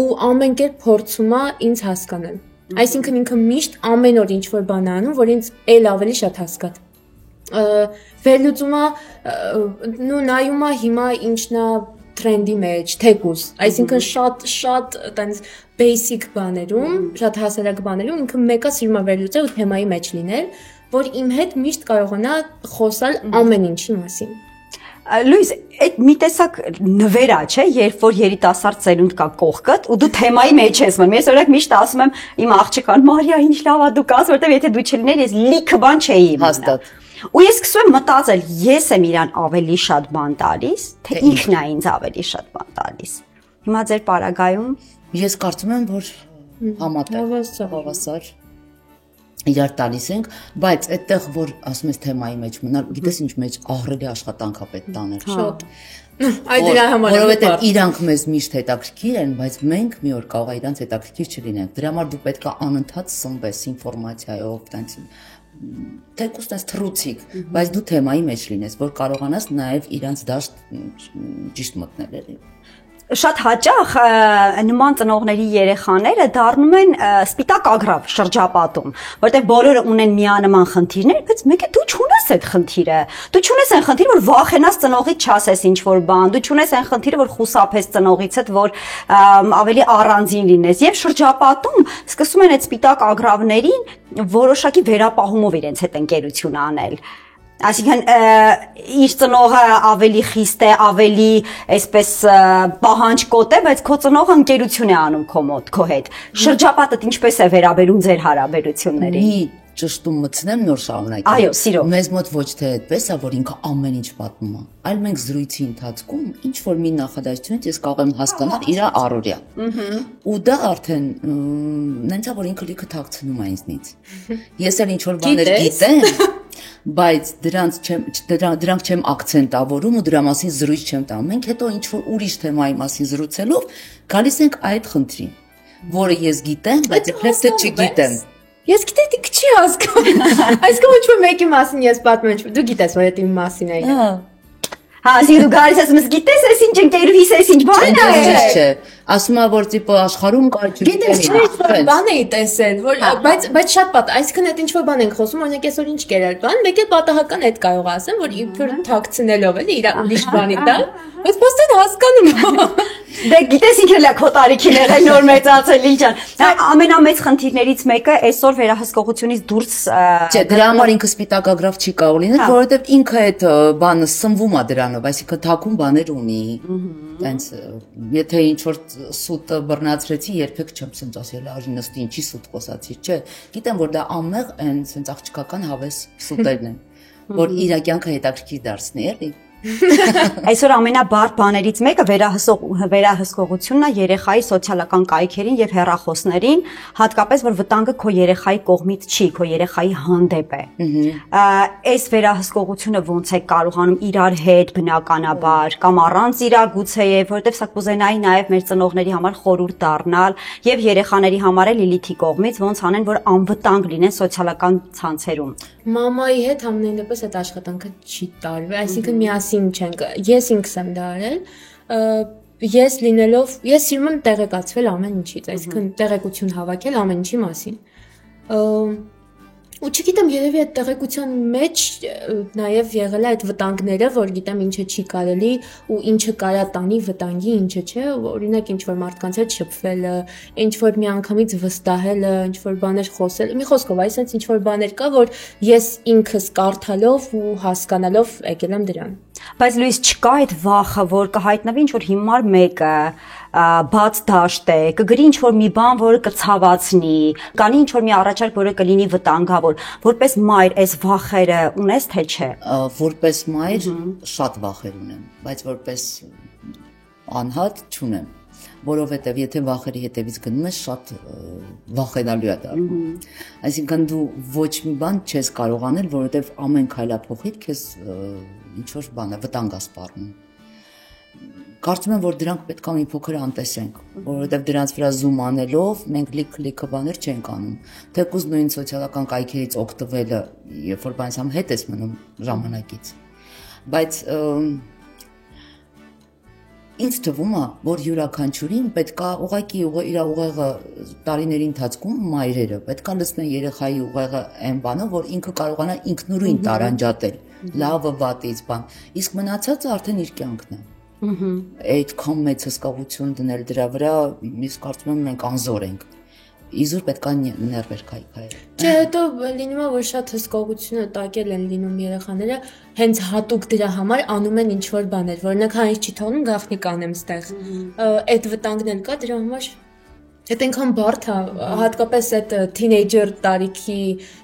ու ամեն կերպ փորձում է ինձ հասկանալ։ Այսինքն ինքը միշտ ամեն օր ինչ որ բան անում, որ ինձ էլ ավելի շատ հասկա։ Վերլուծում է, նու նայում է հիմա ինչն է տրենդի մեջ, թեկուս, այսինքն շատ տենց basic բաներում, շատ հասարակ բաներում ինքը մեկը սիրում է վերլուծել ու թեմայի մեջ լինել, որ իմ հետ միշտ կարողանա խոսալ ամեն ինչի մասին։ Լուիզ, այդ մի տեսակ նվերա, չէ, երբ որ երիտասարդ ծերունդ կա կողքդ ու դու թեմայի մեջ ես մնում։ Ես օրինակ միշտ ասում եմ իմ աղջկան Մարիա, ինչ լավ է դու կաս, որտեվ եթե դու չլիներ, ես լիքը բան չէի իմնա։ Հաստատ։ Ու ես սկսում եմ մտածել, ես եմ իրան ավելի շատ բան տալիս, թե ինքն է ինձ ավելի շատ բան տալիս։ Հիմա ձեր պարագայում Ես կարծում եմ, որ համատեղ հավասար իրար տալիս ենք, բայց այդտեղ որ ասում ես թեմայի մեջ մնալ, գիտես ինչ մեջ ահռելի աշխատանք է պետք տանել։ Շատ։ Այդ դրա համար է։ Որովհետև իրանք մեզ միշտ հետաքրքիր են, բայց մենք մի օր կարող է իրանք հետաքրքիր չլինենք։ Դրա համար դու պետք է անընդհատ սնվես ինֆորմացիայով, տենց թեկուս տես թռուցիկ, բայց դու թեմայի մեջ լինես, որ կարողանաս նաև իրանք դաշտ ճիշտ մտնել էլի։ Շատ հաճախ նման ծնողների երեխաները դառնում են սպիտակ ագրավ շրջապատում, որտեղ բոլորը ունեն միանման խնդիրներ, բայց մեկը դու չունես այդ խնդիրը։ Դու չունես այն խնդիրը, որ վախենաս ծնողից չասես ինչ-որ բան, դու չունես այն խնդիրը, որ խուսափես ծնողիցդ, որ ավելի առանձին լինես։ Եվ շրջապատում սկսում են այդ սպիտակ ագրավներին որոշակի վերապահումով իրենց հետ ընկերություն անել։ Այսինքն իր ծնողը ավելի խիստ է, ավելի այսպես պահանջկոտ է, բայց քո ծնողը ընկերություն է անում քո հետ։ Շրջապատդ ինչպես է վերաբերում ձեր հարաբերություններին։ Մի ճշտում մտցնեմ նոր շարունակեմ։ Այո, սիրով։ Մեզ մոտ ոչ թե այդպես է, որ ինքը ամեն ինչ պատմում է, այլ մենք զրույցի ընթացքում ինչ որ մի նախադասությունից ես կարող եմ հասկանալ իր առօրյա։ Ու դա արդեն նենց է, որ ինքը լիքը թաքցնում է ինձնից։ Ես էլ ինչ որ բաներ գիտեմ, բայց դրանք չեմ ակցենտավորում ու դրա մասին զրույց չեմ տանում։ Մենք հետո ինչ որ ուրիշ թեմայի մասին զրուցելով գալիս ենք այդ խնդրին, որը ես գիտեմ, բայց իբրև թե չգիտեմ։ Ես գիտեմ դու չի հասկանում։ Այսինքն ոչ մի մեկի մասին ես պատմում եմ, դու գիտես որ դա իմ մասին է։ Հա, ասի դու գալիս ես մս գիտես այս ինչ ընկերուհիս այս ինչ բան է։ Չէ, ասում է որ տիպը աշխարհում կա Գիտես չէ, բան էի տեսել, որ բայց շատ պատ, այսինքն այդ ինչ որ բան ենք խոսում, օրինակ այսօր ինչ կերել բան, մեկ է պատահական այդ կարող ասեմ, որ իբր թաքցնելով էլի իր ուրիշ բանի տա, բայց ոստեն հասկանում։ Դե գիտես ինչ էլա քո տարիքին եղել նոր մեծացել ինչ ան։ Ամենամեծ խնդիրներից մեկը այսօր վերահսկողությունից դուրս Չէ, դրա համար ինքը սպիտակագրավ չի կարող լինել, որովհետև ինքը այդ բանը սնվում է դրանով, այսինքն թակում բաներ ունի։ Տենց եթե ինչ որ սուտ բռնացրեցի, երբեք չեմ սենց ասել, արի նստի ինչի սուտ խոսացի, չէ։ Գիտեմ որ դա ամեղ այն սենց աղջկական հավես սուտերն են, որ իր կյանքը հետաքրքիր դարձնի, էլի։ Այսօր ամենաբարդ բաներից մեկը վերահսկողությունն է երեխայի սոցիալական կայքերին եւ հեռախոսներին, հատկապես որ վտանգը քո երեխայի կողմից չի, քո երեխայի հանդեպ է։ Այս վերահսկողությունը ոնց է կարողանում իրար հետ բնականաբար կամ առանց իրա գուցեև, որովհետեւ սա կուզենայի նաեւ մեր ծնողների համար խորհուրդ դառնալ եւ երեխաների համար էլ Լիլիթի կողմից ոնց անեն, որ անվտանգ լինեն սոցիալական ցանցերում։ Մամայի հետ ամեն դեպս այդ աշխատանքը չի տարվի, այսինքն միասին չենք։ Ես ինքս եմ դա արել, ես լինելով, ես սիրում եմ տեղեկացվել ամեն ինչից, այսինքն տեղեկություն հավաքել ամեն ինչի մասին։ Ու չգիտեմ, երևի այդ տեղեկության մեջ նաև եղել է այդ վտանգները, որ գիտեմ ինչը չի կարելի ու ինչը կարա տանի վտանգի, ինչը չէ, օրինակ ինչ որ մարդկանց հետ շփվելը, ինչ որ միանգամից վստահելը, ինչ որ բաներ խոսել։ Մի խոսքով, այսինքն ինչ որ բաներ կա, որ ես ինքս կարդալով ու հասկանալով եկել եմ դրան։ Բայց Լուիս չկա այդ վախը, որ կհայտնվի ինչ որ հիմար մեկը բաց դաշտ է, կգրի ինչ որ մի բան, որը կցավացնի, կանի ինչ որ մի առաջարկ, որը կլինի վտանգավոր, որպես մայր այս վախերը ունես թե չէ։ Որպես մայր շատ վախեր ունեմ, բայց որպես անհատ չունեմ, որովհետև եթե վախերի հետևից գնում ես, շատ վախենալու է դառնում։ Այսինքն դու ոչ մի բան չես կարող անել, որովհետև ամեն քայլափոխիդ քեզ ինչ որ բան է, վտանգ է սպառնում։ Կարծում եմ, որ դրանք պետք է մի փոքր անտեսենք, որովհետև դրանց վրա զում անելով մենք լիքը բաներ չենք անում։ Թեկուզ նույն սոցիալական կայքերից օգտվելը, երբ որ բանից համ հետ ես մնում ժամանակից։ Բայց ինձ թվում է, որ յուրաքանչյուրին պետք է ուղղակի իր ուղեղը տարիների ընթացքում մայրերը պետք է լցնեն երեխայի ուղեղը այն բանով, որ ինքը կարողանա ինքնուրույն տարանջատել, լավը վատից բան, իսկ մնացածը արդեն իր կյանքն է։ Այդքան մեծ հսկողություն դնել դրա վրա, ես կարծում եմ մենք անզոր ենք։ Իզուր պետք է ներվեր քայքայել։ Չէ, հետո լինում է, որ շատ հսկողությունը տակել են լինում երեխաները, հենց հատուկ դրա համար անում են ինչ-որ բաներ, որոնք հանից չի թողնում գաղտնիք անեմ ստեղ։ Այդ վտանգն էլ կա դրա համար։ Այդ այնքան բարդ է, հատկապես այդ թինեյջեր տարիքի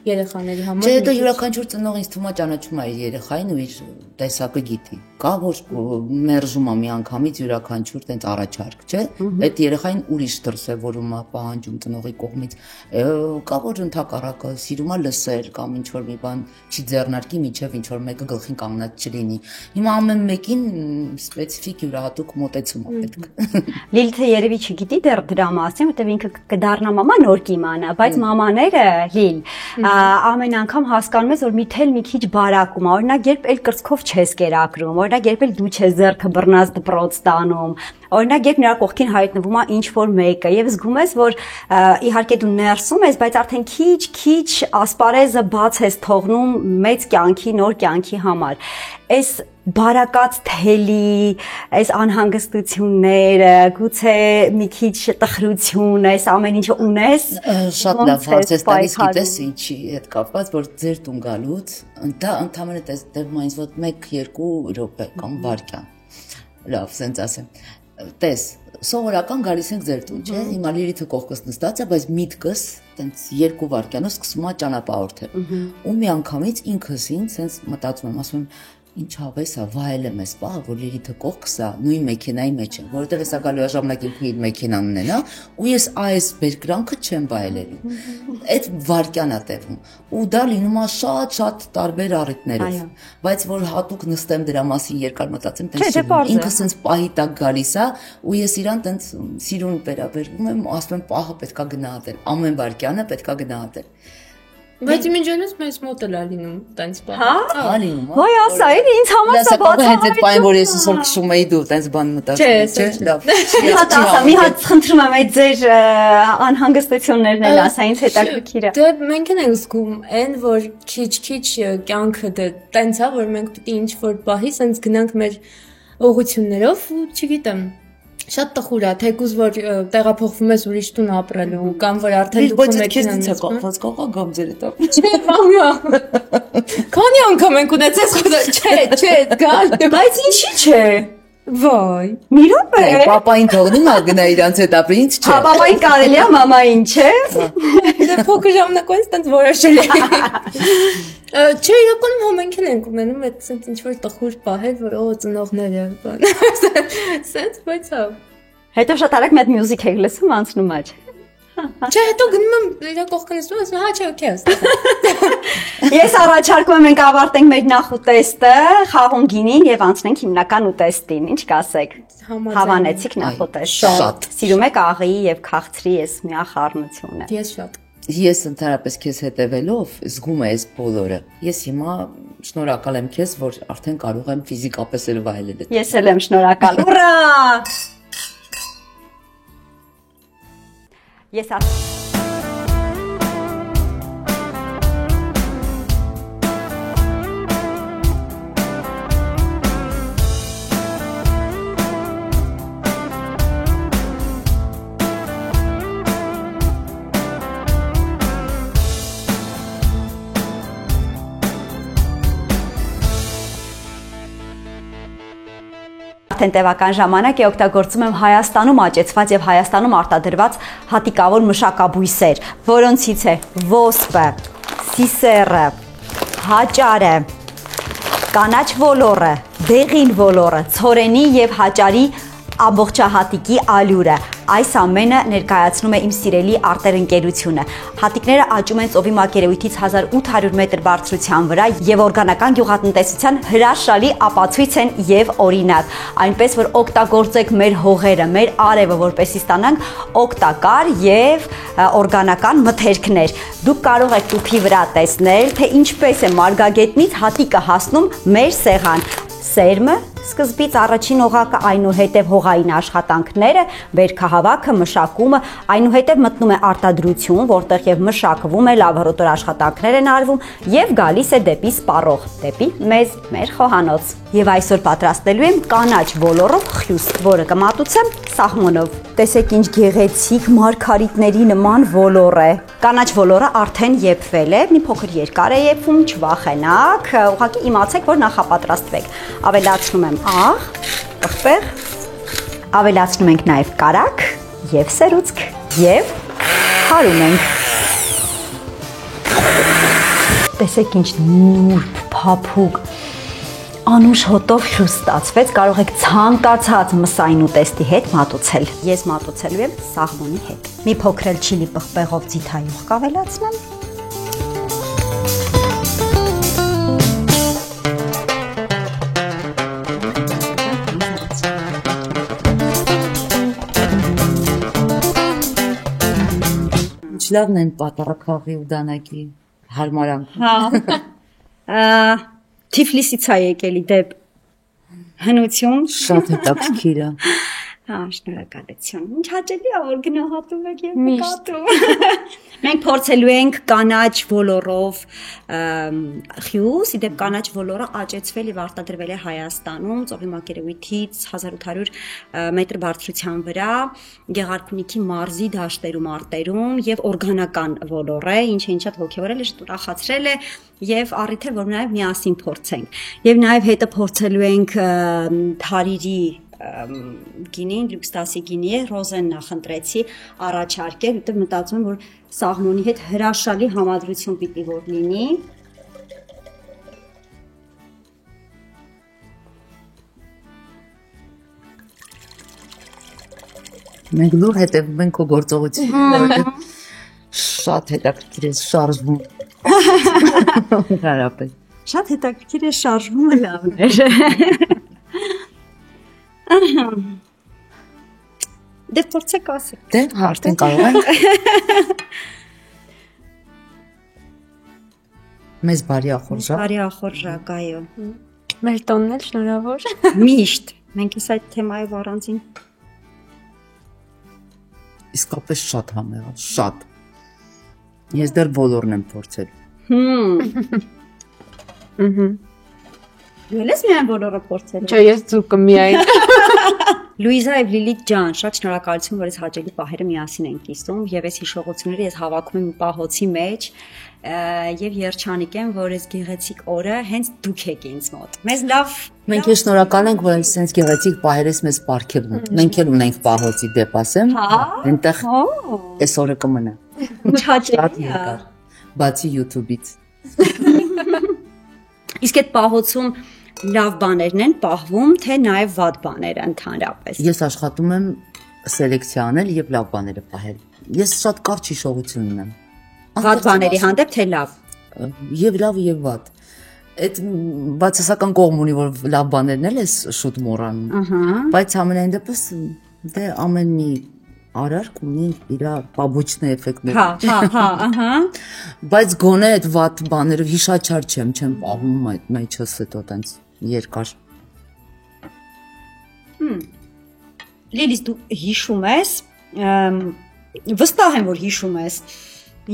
երեխաների համար։ Չէ, դա յուրաքանչյուր ծնող ինձ թվում է ճանաչում է իր երեխային ու իր տեսակը գիտի։ Կա որ մերժում է միանգամից յուրաքանչյուր տենց առաջարկ, չէ՞։ Այդ երեխային ուրիշ դրսևորում է պահանջում ծնողի կողմից։ Կա որ ընդհակառակը սիրում է լսել կամ ինչ որ մի բան չի ձեռնարկի, միջև ինչ որ մեկը գլխին կանգնած չլինի։ Հիմա ամեն մեկին սպეციფიկ յուրահատուկ մոտեցում է պետք։ Լիլիթը երևի չգիտի դեռ դրա մասին, որտեղ ինքը կդառնա մամա նոր կիմանա, բայց մամաները Լիլ ամեն անգամ հասկանում ես, որ մի թել մի քիչ բարակում է, օրինակ երբ էլ կրծքով չես կերակրում, օրինակ երբ էլ դու չես ձեռքը բռնած դպրոց տանում, օրինակ երբ նրա կողքին հայտնվում է ինչ որ մեկը եւ զգում ես, որ իհարկե դու ներսում ես, բայց արդեն քիչ ասպարեզը բաց ես թողնում մեծ կյանքի, նոր կյանքի համար։ Այս բարակած թելի, այս անհանգստությունները, գուցե մի քիչ տխրություն, այս ամեն ինչը ունես։ Շատ լավ հարց ես տալիս, գիտես ինչի հետ կապված, որ ձեր տուն գալուց, դա ընդհանրապես տևում է ինձ մոտ 1-2 րոպե կամ վայրկյան։ Լավ, սենց ասեմ։ Տես, սովորական գալիս ենք ձեր տուն, չէ՞։ Հիմա Լիլիթը կողքս նստած է, բայց միտքս տենց 2 վայրկյանով սկսում է ճանապարհորդել։ Ու մի անգամից ինքս ինձ սենց մտածում եմ, ասում եմ, ինչ հավես է, վայելեմ ես պահը, որ Լիլիթը կողքս է, նույն մեքենայի մեջ է, որովհետև հեսա գալու է ժամանակ ինքն իր մեքենան ունենա, ու ես այս բերկրանքը չեմ վայելելու։ Այդ վայրկյան է տևում, ու դա լինում է շատ տարբեր առիթներով, բայց որ հատուկ նստեմ դրա մասին երկար մտածեմ, տենց ինքս ինձ պահի տակ գալիս է, ու ես իրան տենց սիրուն վերաբերվում եմ, ասում եմ պահը պետքա գնահատել, ամեն վայրկյանը պետքա գնահատել։ Բայց իմիջիայինս մեզ մոտ էլ է լինում տենց բան։ Հա, լինում է։ Ոայ ասա, ինձ համար սա բացա։ Հենց այդ բանը, որ ես ուսում քշում էի դու տենց բան մտածում, չէ՞, լավ։ Մի հատ խնդրում եմ այդ ձեր անհանգստություններն էլ ասա, ինձ հետաքրքիր է։ Դե մենք ենք զգում այն, որ քիչ կյանքը դե տենց է, որ մենք պիտի ինչ-որ պահի սենց գնանք մեր ուղղություններով ու չգիտեմ։ Շատ տխուր է, թեկուզ որ տեղափոխվում ես ուրիշ տուն ապրելու կամ որ արդեն դու մեքենան ես կողված կողա գամ ձեր հետ։ Չէ, բամյա։ Քանի անգամ ենք ունեցած խոսա, չէ, գալ։ Բայց ինչի՞ չէ։ Վայ։ Մի րոպե։ Պապային թողնում ա գնա իրանց հետ ապրի, ինչ չէ։ Հա, պապային կարելի է, մամային չէ։ Դե փոքր ժամանակից տենց որոշել էի։ Չէ, իրականում հոմենք ենք ունենում այդ սենց ինչ-որ տխուր պահեր, որ օ ծնողները բան։ Սենց բայց հա։ Հետո շատ արագ մի հատ մյուզիկ եք լսում, անցնում ա։ Չէ, հետո գնում եմ իր կողքին ասում, հա, չէ, օքեյ։ Ես առաջարկում եմ մենք ավարտենք մեր նախուտեստը, խաղում գինին եւ անցնենք հիմնական ուտեստին։ Ինչ կասեք։ Հավանեցիք նախուտեստը։ Շատ։ Սիրում եք աղի եւ քաղցրի այս միախառնությունը։ Ես շատ։ Ես ընդհանրապես քեզ հետևելով զգում եմ այս բոլորը։ Ես հիմա շնորհակալ եմ քեզ, որ արդեն կարող եմ ֆիզիկապես էլ վայելել այդ։ Ես էլ եմ շնորհակալ։ Ուրա! Ես արդեն տևական ժամանակ է օգտագործում եմ Հայաստանում աճեցված եւ Հայաստանում արտադրված հատիկավոր մշակաբույսեր, որոնցից է ոսպը, սիսերը, հաճարը, կանաչ ոլորը, դեղին ոլորը, ցորենի եւ հաճարի ամբողջահատիկի ալյուրը։ Այս ամենը ներկայացնում է իմ սիրելի արտեր ընկերությունը։ Հատիկները աճում են ծովի մակերևույթից 1800 մետր բարձրության վրա եւ օրգանական գյուղատնտեսության հրաշալի ապացույց են եւ օրինակ։ Այնպես որ օգտագործեք մեր հողերը, մեր արևը, որպեսզի ստանանք օգտակար եւ օրգանական մթերքներ։ Դուք կարող եք տուփի վրա տեսնել, թե ինչպես է մարգագետնից հատիկը հասնում մեր սեղան։ Սերմը, սկզբից առաջին օղակը, այնուհետև հողային աշխատանքները, վերքահավաքը, մշակումը, այնուհետև մտնում է արտադրություն, որտեղ եւ մշակվում է, լաբորատոր աշխատանքներ են արվում եւ գալիս է դեպի սպառող, դեպի մեզ, մեր խոհանոց։ Եվ այսօր պատրաստելու եմ կանաչ ոլորով խյուս, որը կմատուցեմ սաղմոնով։ Տեսեք ինչ գեղեցիկ մարգարիտների նման ոլոր է։ Կանաչ ոլորը արդեն եփվել է, մի փոքր երկար է եփվում, չվախենաք, ուղղակի իմացեք, որ նախապատրաստվեք։ Ավելացնում եմ աղ, պղպեղ, ավելացնում ենք նաև կարագ եւ սերուցք եւ հարում ենք։ Տեսեք ինչ նուրբ, փափուկ, անուշ հոտով խյուս ստացվեց, կարող եք ցանկացած մսային ուտեստի հետ մատուցել։ Ես մատուցելու եմ սաղմոնի հետ։ Մի փոքր էլ չիլի պղպեղով ձիթայուղ կավելացնեմ։ Լավն են պատառաքաղի ու դանակի հարմարանք։ Հա։ Թիֆլիսից է եկել դեպ հնություն։ Շատ հետաքրքիր է։ Հա, շնորհակալություն։ Ինչ հաճելի է, որ գնահատում եք եւ նկատում։ Մենք փորձելու ենք կանաչ ոլորով խյուս, իդեպ կանաչ ոլորը աճեցվել եւ արտադրվել է Հայաստանում, ծովի մակերևույթից 1800 մետր բարձրության վրա, Գեղարքունիքի մարզի դաշտերում արտերում եւ օրգանական ոլոր է, ինչը ինձ շատ ողջորել է, շատ ուրախացրել է եւ առիթ է, որ նաեւ միասին փորձենք։ Եվ նաեւ հետը փորձելու ենք թարիրի գինին, լյուքստասի գինի է, ռոզեն նախընտրեցի առաջարկել, որտեղ մտածում եմ, որ սաղմոնի հետ հրաշալի համադրություն պիտի որ լինի։ Մենք լուր հետևում ենք քո գործողությունները, շատ հետաքրքիր է շարժվում։ Հարապետ։ Շատ հետաքրքիր է շարժումը լավն է։ Դե փորձեք ասեք։ Դե արդեն կարող ենք։ Մեզ բարի ախորժակ։ Բարի ախորժակ, այո։ Մեր տոնն էլ շնորհավոր։ Միշտ։ Մենք էս այդ թեմայով առանձին Իսկապես շատ համեղա, շատ։ Ես դեռ բոլորն եմ փորձել։ Ես միայն բոլորը փորձել եմ։ Չէ, ես ձուկը միայն։ Լուիզա եւ Լիլիթ ջան, շատ շնորհակալություն, որ այս հաճելի պահերը միասին ենք կիսում եւ այս հիշողությունները ես հավաքում եմ պահոցի մեջ եւ երջանիկ եմ, որ այս գեղեցիկ օրը հենց դուք եք ինձ մոտ։ Մեզ լավ Մենք է շնորհակալ ենք, որ այսպես գեղեցիկ պահերից մեզ պարգևում։ Մենք էլ ունենք պահոցի դեպ ասեմ, այնտեղ այս օրը կմնա։ Ինչ հաճելի է։ Բացի YouTube-ից։ Իսկ այդ պահոցում լավ բաներն են պահվում, թե նաև վատ բաները ընդհանրապես։ Ես աշխատում եմ սելեկցիա անել եւ լավ բաները պահել։ Ես շատ կարճ հիշողություն ունեմ։ Վատ բաների հանդեպ թե լավ։ Եվ լավ եւ վատ։ Այդ բացասական կողմ ունի, որ լավ բաներն էլ ես շուտ մոռանում։ Բայց ամենայն դեպս դե ամեն մի արարք ունի իր պաբուչնե էֆեկտներ։ Ահա։ Բայց գոնե այդ վատ բաները հիշաչար չեմ պահում այդ մեջս հետո տենց երկար։ Լիլիս, դու հիշում ես, վստահ եմ, որ հիշում ես,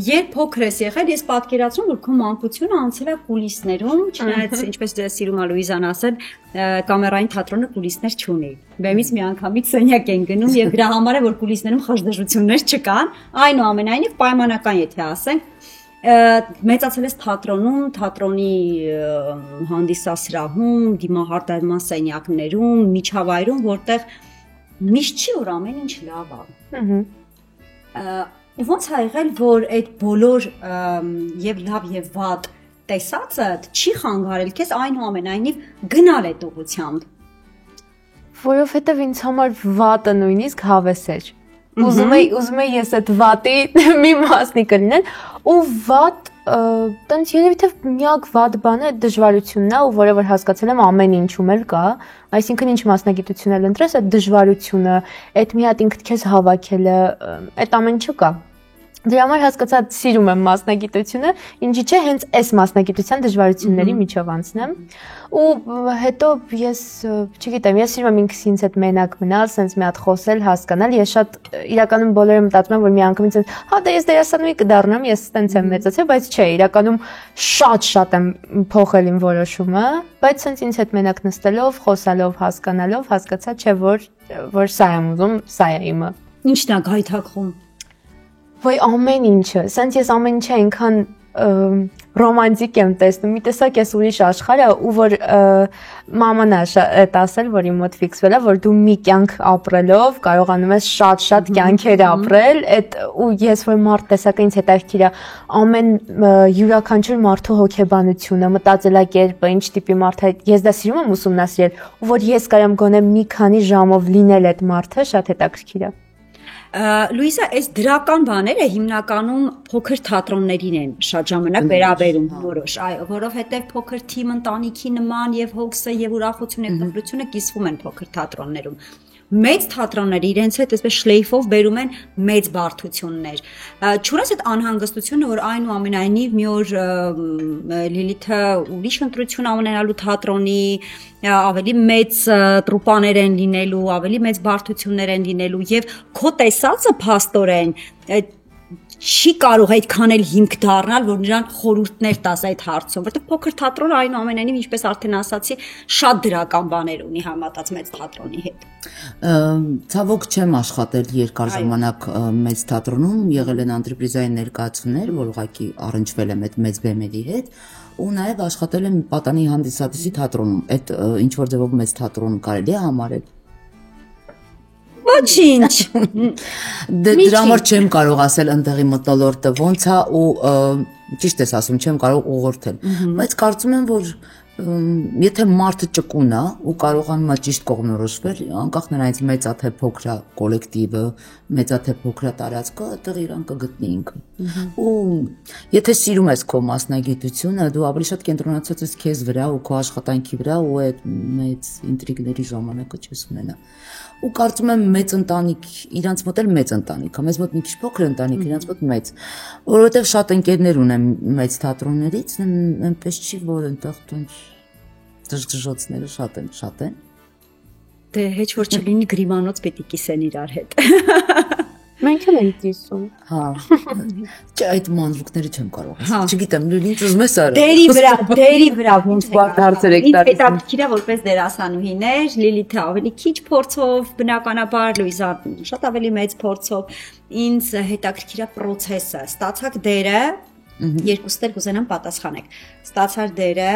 երբ փոքր ես եղել, ես պատկերացնում, որ քո մանկությունը անցել է կուլիսներում, չնայած ինչպես դե սիրում է Լուիզան ասել, կամերային թատրոնը կուլիսներ չունի։ Բեմից միանգամից սենյակ են գնում եւ դրա համար է որ կուլիսներում խժդժություններ չկան, այնուամենայնիվ պայմանական եթե ասենք, մեծացել ես թատրոնում, թատրոնի հանդիսասրահում, դիմահարտադրման սենյակներում, միջավայրում, որտեղ միշտ չի որ ամեն ինչ լավ է։ Ոնց է եղել, որ այդ բոլոր եւ լավ եւ վատ տեսածը չի խանգարել քեզ այնուամենայնիվ գնալ այդ ուղղությամբ։ Որովհետև ինձ համար վատը նույնիսկ հավես էր։ Ուզում եի ես այդ վատի մի մասնիկը լինել ու վատ տենց երևի թե միակ վատ բանը դժվարությունն է ու որը որ հասկացել եմ ամեն ինչում էլ կա, այսինքն ինչ մասնագիտություն էլ ընտրես, այդ դժվարությունը, այդ մի հատ ինքդ քեզ հավաքելը, այդ ամեն ինչը կա։ Դրա համար հասկացա սիրում եմ մասնագիտությունը, ինչի՞ չէ հենց այս մասնագիտության դժվարությունների միջով անցնեմ։ Ու հետո ես, չգիտեմ, ես սիրում եմ ինքս ինձ հետ մենակ մնալ, սենց մի հատ խոսել, հասկանալ, ես շատ իրականում բոլորը մտածում են, որ միանգամից են, հա դե ես դերասանուհի կդառնամ, ես տենց եմ մեծացել, բայց չէ, իրականում շատ եմ փոխել իմ որոշումը, բայց սենց ինձ հետ մենակ նստելով, խոսալով, հասկանալով, հասկացա, չէ, որ սա եմ ուզում, սա է իմը։ Ինչն է գայթակղում։ Ոյ ամեն ինչը, սենց ես ամեն ինչը այնքան ռոմանտիկ եմ տեսնում, մի տեսակ ես ուրիշ աշխարհ է ու որ մաման է այդ ասել, որ իմ մոտ ֆիքսվել է, որ դու մի կյանք ապրելով կարողանում ես շատ կյանքեր ապրել, այդ ու ես որ մարդ տեսակը ինձ հետաքրքիր է ամեն յուրաքանչյուր մարդու հոգեբանությունը, մտածելակերպը, ինչ տիպի մարդ է, ես դա սիրում եմ ուսումնասիրել, ու որ ես կարամ գոնե մի քանի ժամով լինել այդ մարդը, շատ հետաքրքիր է։ Լուիզա, այս դրական բաները հիմնականում փոքր թատրոններին են շատ ժամանակ վերաբերում որոշ, որովհետև փոքր թիմ ընտանիքի նման եւ հոգսը եւ ուրախությունը եւ տխրությունը կիսվում են փոքր թատրոններում։ Մեծ թատրոնները իրենց հետ այսպես շլեյֆով բերում են մեծ բարդություններ։ Չունես այդ անհանգստությունը, որ այնուամենայնիվ մի օր Լիլիթը ուրիշ ընտրություն ունենալու թատրոնի ավելի մեծ տրուպաներ են լինելու, ավելի մեծ բարդություններ են լինելու եւ քո տեսածը փաստորեն չի կարող այդքան էլ հիմք դառնալ, որ նրան խորհուրդներ տաս այդ հարցում, որտեղ փոքր թատրոնը այնուամենայնիվ, ինչպես արդեն ասացի, շատ դրական բաներ ունի համատած մեծ թատրոնի հետ։ Ցավոք չեմ աշխատել երկար ժամանակ մեծ թատրոնում, եղել են անտրեպրիզային ներկայացումներ, որ ուղղակի առնչվել եմ այդ մեծ բեմերի հետ, ու նաև աշխատել եմ պատանի հանդիսատեսի թատրոնում, այդ ինչ որ ձևով մեծ թատրոն կարելի է համարել։ Ոչինչ։ Դրա համար չեմ կարող ասել ընդեղի մտնոլորտը ոնց է ու ճիշտ ես ասում, չեմ կարող ուղղորդել, բայց կարծում եմ, որ եթե մարդը ճկուն է ու կարողանում է ճիշտ կողմնորոշվել, անկախ նրանից մեծ է թե փոքր է կոլեկտիվը, մեծ է թե փոքր է տարածքը, այդտեղ իրան կգտնի ինքը։ Ու եթե սիրում ես քո մասնագիտությունը, դու ավելի շատ կենտրոնացած ես քեզ վրա ու քո աշխատանքի վրա ու այդ մեծ ինտրիգների ժամանակը չես ունենա։ Ու կարծում եմ մեծ ընտանիք, իրանց մոտ էլ մեծ ընտանիք է, մեզ մոտ մի քիչ փոքր ընտանիք, իրանց մոտ մեծ, որովհետև շատ ընկերներ ունեմ մեծ թատրոններից, այնպես չի, որ այնտեղ դժդժոցները շատ են։ Դե հեչ որ չլինի գրիմանոց պիտի կիսեն իրար հետ։ Մենք էլ ենք կիսում։ Հա։ Չէ, այդ մանրուկները չեմ կարող ասել։ Չգիտեմ, ինչ ուզում ես արա։ Դերի վրա ոնց հարցեր եք տալիս։ Ինձ հետաքրքիր է որպես դերասանուհիներ, Լիլիթը ավելի քիչ փորձով, բնականաբար Լուիզան շատ ավելի մեծ փորձով։ Ինձ հետաքրքիր է process-ը։ Ստացակ դերը, երկուստ էլ կուզենամ պատասխանեք։ Ստացար դերը,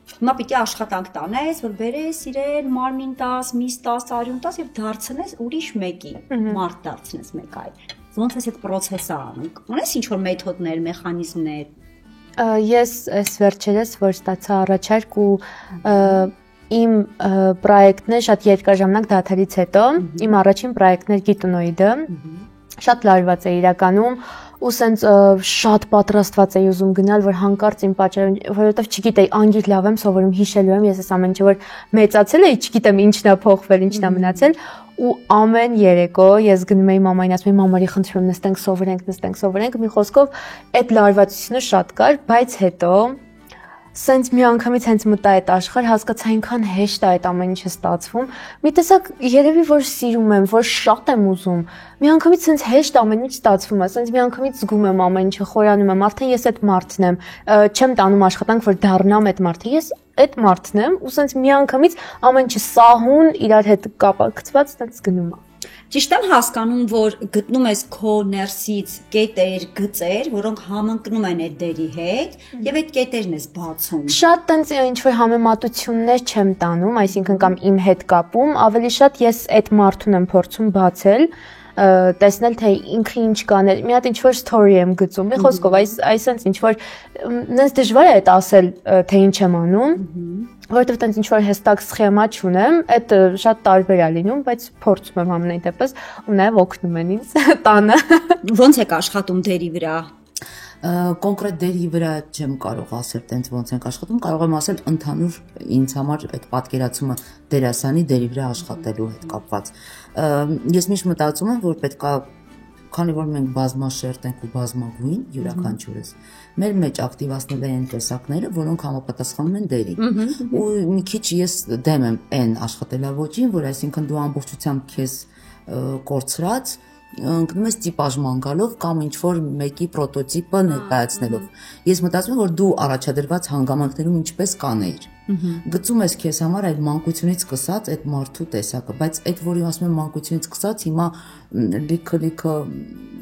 հիմա պիտի աշխատանք տանես, որ բերես իրեն, մարմին տաս, միս տաս, արյուն տաս եւ դարձնես ուրիշ մեկի, մարդ դարձնես մեկ այլ։ Ոնց է այդ process-ը անում։ Ունես ինչ որ մեթոդներ, մեխանիզմներ։ Ես այս վերջերս որ ստացա առաջարկ ու իմ պրոյեկտն է շատ երկար ժամանակ դադարից հետո, իմ առաջին պրոյեկտն էր Գիտունոիդը, շատ լարված է իրականում ու սենց շատ պատրաստված էի ուզում գնալ, որ հանկարծ իմ պատճառով, որովհետև չգիտեի, անգիր լավ եմ սովորում, հիշելու եմ, ես այս ամեն ինչը որ մեծացել էի, չգիտեմ ինչն է փոխվել, ինչն է մնացել, ու ամեն երեկո ես գնում էի մամային, ասում էի մամարի խնդրում նստենք սովորենք, մի խոսքով այդ լարվածությունը շատ կար, բայց հետո սենց մի անգամից հենց մտա այդ աշխարհ, հասկացա այնքան հեշտ է այդ ամեն ինչը ստացվում։ Մի տեսակ երևի որ սիրում եմ, որ շատ եմ ուզում։ Մի անգամից սենց հեշտ ամեն ինչ ստացվում է, սենց մի անգամից զգում եմ ամեն ինչը, խորանում եմ, արդեն ես այդ մարդն եմ, չեմ տանում աշխատանք, որ դառնամ այդ մարդը։ Ես այդ մարդն եմ ու սենց մի անգամից ամեն ինչը սահուն իրար հետ կապակցված սենց գնում է։ Ճիշտ եմ հասկանում, որ գտնում ես քո ներսից կետեր, գծեր, որոնք համընկնում են այդ դերի հետ, եւ այդ կետերն ես բացում։ Շատ տենց ինչ որ համեմատություններ չեմ տանում, այսինքն կամ իմ հետ կապում, ավելի շատ ես այդ մարդուն եմ փորձում բացել, տեսնել թե ինքը ինչ կաներ։ Մի հատ ինչ որ story եմ գծում, մի խոսքով, այսինքն ինչ որ նենց դժվար է այդ ասել, թե ինչ եմ անում, որովհետև տենց ինչ որ հստակ սխեմա չունեմ, այդ շատ տարբեր է լինում, բայց փորձում եմ ամենայն դեպս ու նաև օգնում են ինձ տանը։ Ոնց եք աշխատում դերի վրա։ Կոնկրետ դերի վրա չեմ կարող ասել տենց ոնց ենք աշխատում, կարող եմ ասել ընդհանուր ինձ համար այդ պատկերացումը դերասանի դերի վրա աշխատելու հետ կապված։ Ես միշտ մտածում եմ, որ պետքա, քանի որ մենք բազմաշերտ ենք ու բազմագույն յուրաքանչյուրս, մեր մեջ ակտիվացնել են տեսակները, որոնք համապատասխանում են դերի։ Ու մի քիչ ես դեմ եմ այն աշխատելավոճին, որ այսինքն դու ամբողջությամբ քեզ կորցրած ընկնում ես տիպաժման գալով կամ ինչ-որ մեկի պրոտոտիպը ներկայացնելով։ Ես մտածում եմ, որ դու առաջադրված հանգամանքներում ինչպես կանեիր։ Գծում ես քեզ համար այդ մանկությունից սկսած այդ մարդու տեսակը, բայց այդ որի ասում եմ մանկությունից սկսած հիմա լիքը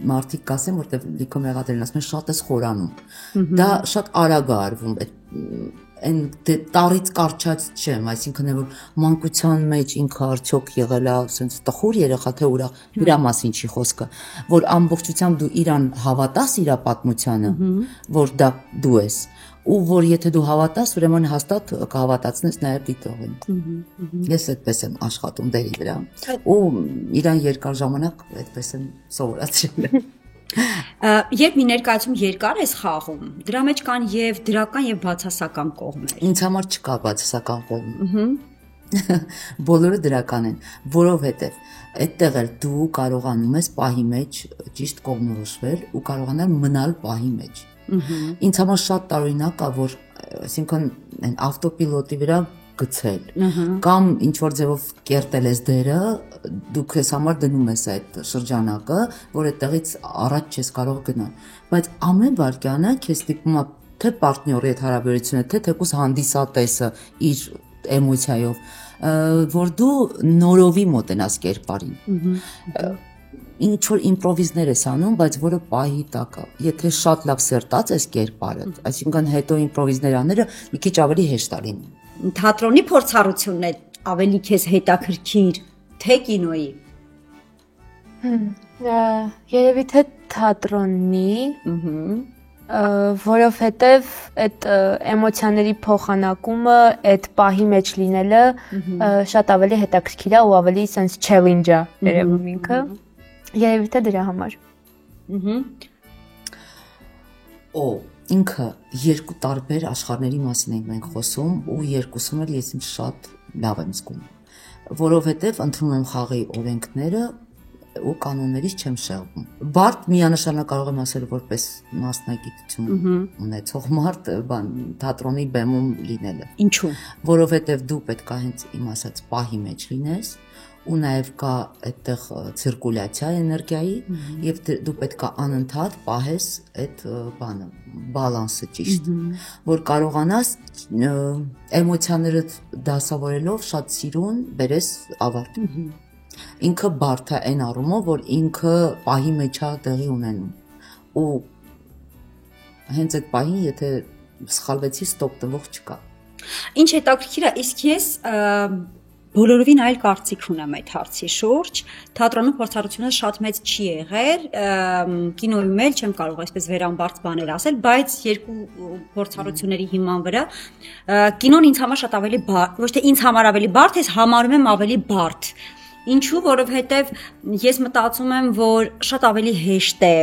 մարդիկ կասեն, որտեղ լիքը մեղադրեն, ասում են շատ ես խորանում։ Դա շատ արագ է արվում, այն տարից կարճած չեմ, այսինքն որ մանկության մեջ ինքը արդյոք եղել է ասենց տխուր երեխա թե ուրախ, իրա մասին չի խոսքը, որ ամբողջությամբ դու իրան հավատաս իր պատմությանը, որ դա դու ես, ու որ եթե դու հավատաս, ուրեմն հաստատ կհավատացնես նաև դիտողին։ Ես այդպես եմ աշխատում դերի վրա, ու իրան երկար ժամանակ այդպես եմ սովորացրել։ Երբ մի ներկայացում երկար ես խաղում, դրա մեջ կան եւ դրական եւ բացասական կողմեր։ Ինձ համար չկա բացասական կողմ։ Բոլորը դրական են, որովհետեւ այդտեղ էլ դու կարողանում ես պահի մեջ ճիշտ կողմնորոշվել ու կարողանալ մնալ պահի մեջ։ Ինձ համար շատ տարօրինակ է, որ այսինքն այն ավտոպիլոտի վրա գցել կամ ինչ որ ձևով կերտել ես դերը, դու քեզ համար դնում ես այդ շրջանակը, որ այդտեղից առաջ չես կարող գնալ, բայց ամեն վայրկյանը քեզ ստիպում է թե պարտների հետ հարաբերությունը, թե թեկուզ հանդիսատեսը իր էմոցիայով, որ դու նորովի մոտենաս կերպարին։ Ինչ որ իմպրովիզներ ես անում, բայց որը պահի տակ է։ Եթե շատ լավ սերտած ես կերպարը, այսինքն հետո իմպրովիզներ անելը մի քիչ ավելի հեշտ է լինում։ Թատրոնի փորձառությունն է ավելի քեզ հետաքրքիր, թե կինոյի։ Երևի թե թատրոնի, որովհետև այդ էմոցիաների փոխանակումը, այդ պահի մեջ լինելը շատ ավելի հետաքրքիր է ու ավելի sense challenge է երևում ինքը։ Երևի թե դրա համար։ Ինքը երկու տարբեր աշխարհների մասին ենք մենք խոսում ու երկուսում էլ ես ինձ շատ լավ եմ զգում, որովհետև ընդունում եմ խաղի օրենքները ու կանոններից չեմ շեղվում։ Բարդ միանշանակ կարող եմ ասել որպես մասնագիտություն ունեցող մարդ թատրոնի բեմում լինելը։ Ինչու՞։ Որովհետև դու պետք է հենց իմ ասած պահի մեջ լինես ու նաև կա այդտեղ ցիրկուլյացիա էներգիայի եւ դու պետք է անընդհատ պահես այդ բանը, բալանսը ճիշտ, որ կարողանաս էմոցիաները դասավորելով շատ սիրուն բերես ավարտ։ Ինքը բարդ է այն առումով, որ ինքը պահի մեջ է տեղի ունենում ու հենց այդ պահին եթե սխալվեցի ստոպ տվող չկա։ Ինչ հետաքրքիր է, իսկ ես բոլորովին այլ կարծիք ունեմ այդ հարցի շուրջ, թատրոնի փորձառությունը շատ մեծ չի եղել, կինոյում էլ չեմ կարող այսպես վերամբարձ բաներ ասել, բայց երկու փորձառությունների հիման վրա կինոն ինձ համար շատ ավելի բարդ, ոչ թե ինձ համար ավելի բարդ, ես համարում եմ ավելի բարդ։ Ինչու, որովհետև ես մտածում եմ, որ շատ ավելի հեշտ է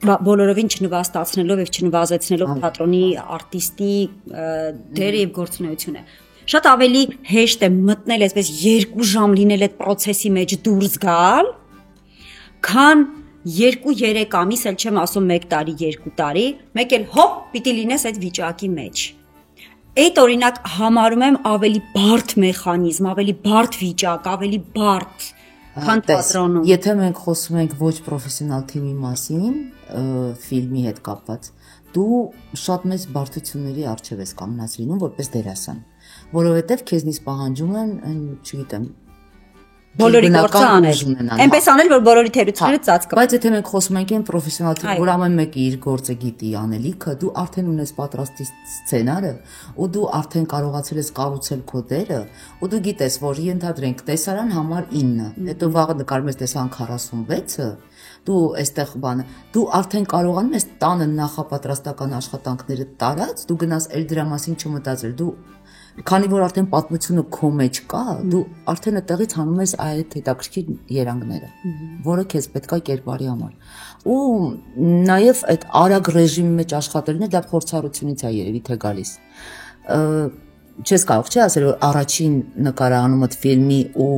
բոլորովին չնվաստացնելով եւ չնվազեցնելով թատրոնի արտիստի դերը եւ գործունեությունը։ Շատ ավելի հեշտ է մտնել այսպես 2 ժամ լինել այդ process-ի մեջ դուրս գալ, քան 2-3 ամիս, էլ չեմ ասում 1 տարի, 2 տարի, մեկ էլ հոպ պիտի լինես այդ վիճակի մեջ։ Այդ օրինակ համարում եմ ավելի բարդ մեխանիզմ, ավելի բարդ վիճակ, ավելի բարդ քան թատրոնում։ Եթե մենք խոսում ենք ոչ պրոֆեսիոնալ թիմի մասին, ֆիլմի հետ կապված, դու շատ մեծ բարդությունների առջև ես կանգնած լինում որպես դերասան, որովհետև քեզնից պահանջում են, չգիտեմ, բոլորի գործը անել։ Այնպես անել, որ բոլորի թերությունները ծածկվեն։ Բայց եթե մենք խոսում ենք այն պրոֆեսիոնալ, որ ամեն մեկը իր գործը գիտի անելիքը, դու արդեն ունես պատրաստի սցենարը, ու դու արդեն կարողացել ես կառուցել քո դերը, ու դու գիտես, որ ենթադրենք տեսարան համար 9, հետո վաղը նկարում ես տեսարան 46-ը, դու այստեղ բանը, դու արդեն կարողանում ես տանը նախապատրաստական աշխատանքները տարած, դու գնաս էլ դրա մասին չմտածել, դու քանի որ արդեն պատմությունը քո մեջ կա, դու արդեն այդտեղից հանում ես այդ հետաքրքիր երանգները, որը քեզ պետքա կերպարի համար։ Ու նաև այդ արագ ռեժիմի մեջ աշխատելն է, դա փորձառությունից է երևի թե գալիս։ Չես կարող չի ասել, որ առաջին նկարահանումդ ֆիլմի ու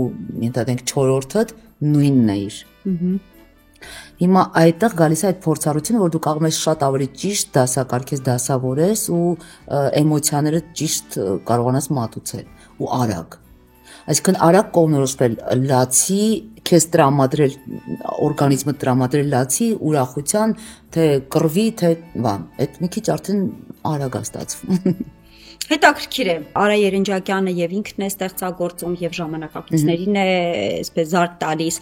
ենթադրենք 4-րդդ նույնն է իր։ Հիմա այդտեղ գալիս է այդ փորձառությունը, որ դու կարող ես շատ ավելի ճիշտ դասակարգես դասավորես ու էմոցիաները ճիշտ կարողանաս մատուցել ու արագ։ Այսինքն արագ կողմնորոշվել լացի, քեզ տրամադրել, օրգանիզմը տրամադրել լացի, ուրախության, թե կռվի, թե բան։ Այդ մի քիչ արդեն արագ է ստացվում։ Հետաքրքիր է, Արա Երնջակյանը եւ ինքն է ստեղծագործում եւ ժամանակակիցներին է այսպես զարկ տալիս։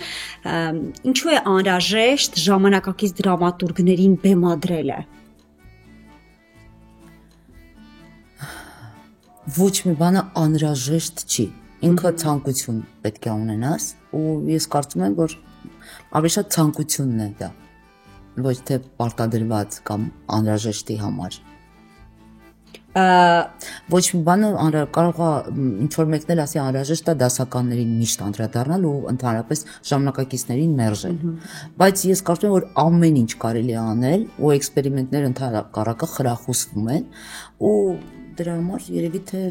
Ինչու է անհրաժեշտ ժամանակակից դրամատուրգներին բեմադրելը։ Ոչ մի բանը անհրաժեշտ չի։ Ինքը ցանկություն պետք է ունենաս ու ես կարծում եմ, որ ավելի շատ ցանկությունն է դա, ոչ թե պարտադրված կամ անհրաժեշտի համար։ Ոչ մի բանը կարող է ինչ-որ մեկն էլ ասի անհրաժեշտ է դասականներին միշտ անդրադառնալ ու ընդհանրապես ժամանակակիցներին մերժել։ Բայց ես կարծում եմ, որ ամեն ինչ կարելի է անել ու էքսպերիմենտները ընդհանրակարգը խրախուսվում են ու դրա համար երևի թե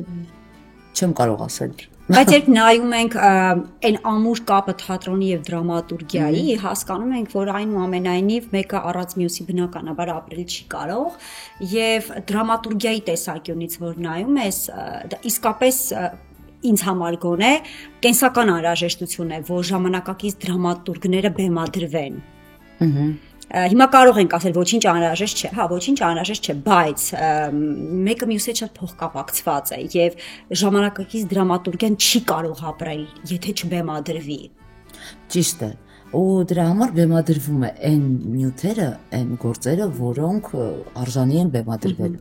չեմ կարող ասել։ Բայց երբ նայում ենք այն ամուր կապը թատրոնի եւ դրամատուրգիայի, հասկանում ենք, որ այնուամենայնիվ մեկը առանց մյուսի բնականաբար ապրել չի կարող եւ դրամատուրգիայի տեսանկյունից որ նայում ես, դա իսկապես ինձ համար գոնե կենսական անհրաժեշտություն է, որ ժամանակակից դրամատուրգները բեմադրվեն։ Հիմա կարող ենք ասել ոչինչ անհրաժեշտ չէ, հա, ոչինչ անհրաժեշտ չէ, բայց մեկը մյուսի հետ շատ փոխկապակցված է եւ ժամանակակից դրամատուրգիան չի կարող ապրել, եթե չբեմադրվի։ Ճիշտ է։ Ու դրա համար բեմադրվում է այն նյութերը, այն գործերը, որոնք արժանի են բեմադրվել։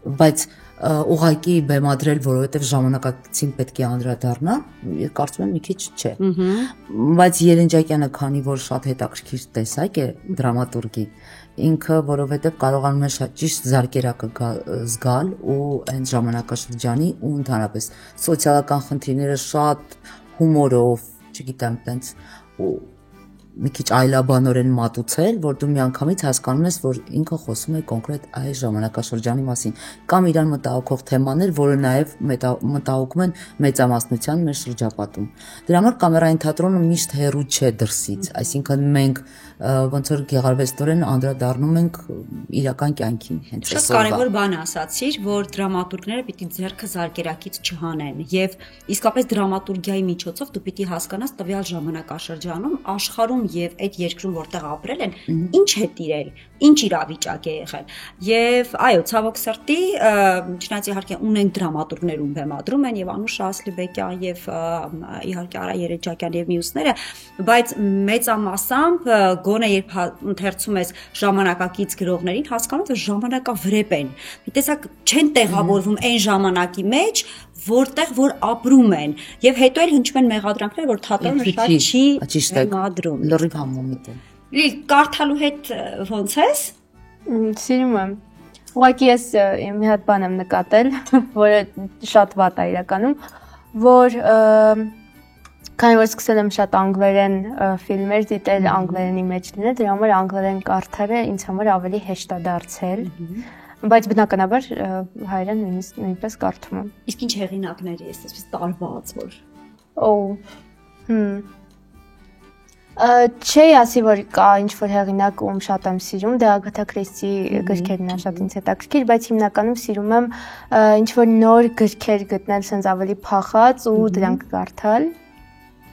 Բայց ուղղակի բեմադրել, որովհետև ժամանակակցին պետք է անդրադառնա, ես կարծում եմ մի քիչ չէ։ Բայց Երնջակյանը, քանի որ շատ հետաքրքիր տեսակ է դրամատուրգի, ինքը որովհետև կարողանում է շատ ճիշտ զարկերակը զգալ ու այն ժամանակաշրջանի ու ընդհանրապես սոցիալական խնդիրները շատ հումորով, չգիտեմ, տենց ու մի քիչ այլաբանորեն մատուցել, որ դու միանգամից հասկանում ես, որ ինքը խոսում է կոնկրետ այս ժամանակաշրջանի մասին, կամ իրան մտահոգող թեմաներ, որը նաև մտահոգում են մեծամասնության մեր շրջապատում։ Դրա համար կամերային թատրոնը միշտ հեռու չէ դրսից, այսինքն մենք ոնց որ գեղարվեստորեն անդրադառնում ենք իրական կյանքին, հենց այսօր։ Շատ կարևոր բան ասացիր, որ դրամատուրգները պիտի ձեռքը զարկերակից չհանեն եւ իսկապես դրամատուրգիայի միջոցով դու պիտի հասկանաս տվյալ ժամանակաշրջանում աշխարհում եւ այդ երկրում որտեղ ապրել են, ինչ է տիրել, ինչ իրավիճակ է եղել։ Եվ այո, ցավոք սրտի, չնայած իհարկե ունենք դրամատուրգներ ում բեմադրում են եւ Անուշ Ասլիբեկյան եւ իհարկե Արա Երնջակյան եւ մյուսները, բայց մեծամասամբ գոնե երբ ընթերցում ես ժամանակակից գրողներին, հասկանում ես ժամանակավրեպ են։ Մի տեսակ չեն տեղավորվում այն ժամանակի մեջ, որտեղ որ ապրում են եւ հետո էլ հնչում են մեղադրանքներ, որ թատրոնը շատ չի բեմադրում։ Լրիվ համոմիտ եմ։ Լիլ կարդալու հետ ոնց ես։ Սիրում եմ։ Ուղղակի ես մի հատ բան եմ նկատել, որը շատ վատ է իրականում, որ քանի որ սկսել եմ շատ անգլերեն ֆիլմեր դիտել, անգլերենի մեջ լինել, դրա համար անգլերեն կարդալը ինձ համար ավելի հեշտ է դարձել, բայց բնականաբար հայերեն նույնպես կարդում եմ։ Իսկ ինչ հեղինակների ես այսպես տարված որ։ Չի ասի, որ կա ինչ-որ հեղինակ, ում շատ եմ սիրում, դա Ագաթա Քրիստի գրքերն են շատ ինձ հետաքրքիր, բայց հիմնականում սիրում եմ ինչ-որ նոր գրքեր գտնել, սենց ավելի փախած ու դրանք կարդալ։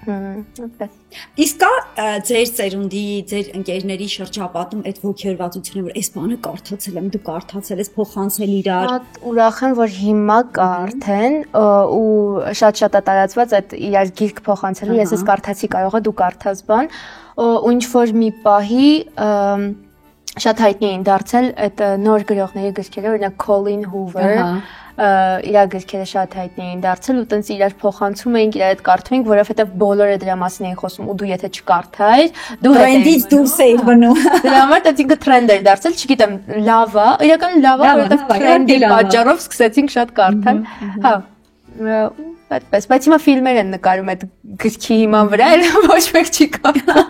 Իսկ կա ձեր ծերունդի, ձեր ընկերների շրջապատում այդ ոգևորվածությունը, որ այս բանը կարդացել եմ, դու կարդացել ես, փոխանցել իրար։ Շատ ուրախ եմ, որ հիմա կա արդեն ու շատ է տարածված այդ իրար գիրք փոխանցելու, ես ես կարդացի, կարող է դու կարդաս բան, ու ինչ որ մի պահի շատ հայտնի էին դարձել այդ նոր գրողների գրքերը, օրինակ Colin Hoover, իր գրքերը շատ հայտնի էին դարձել ու տենց իրար փոխանցում էինք, իրար հետ կարդում էինք, որովհետև բոլորը դրա մասին էին խոսում ու դու եթե չկարդայիր, դու տրենդից դուրս էիր մնում։ Դրա համար դա ինքը տրենդ էր դարձել, չգիտեմ, լավ է, իրականում լավ է, որովհետև տրենդի պատճառով սկսեցինք շատ կարդալ։ Հա։ Այդպես, բայց հիմա ֆիլմեր են նկարում այդ գրքի հիման վրա, էլ ոչ մեկ չի կարդում։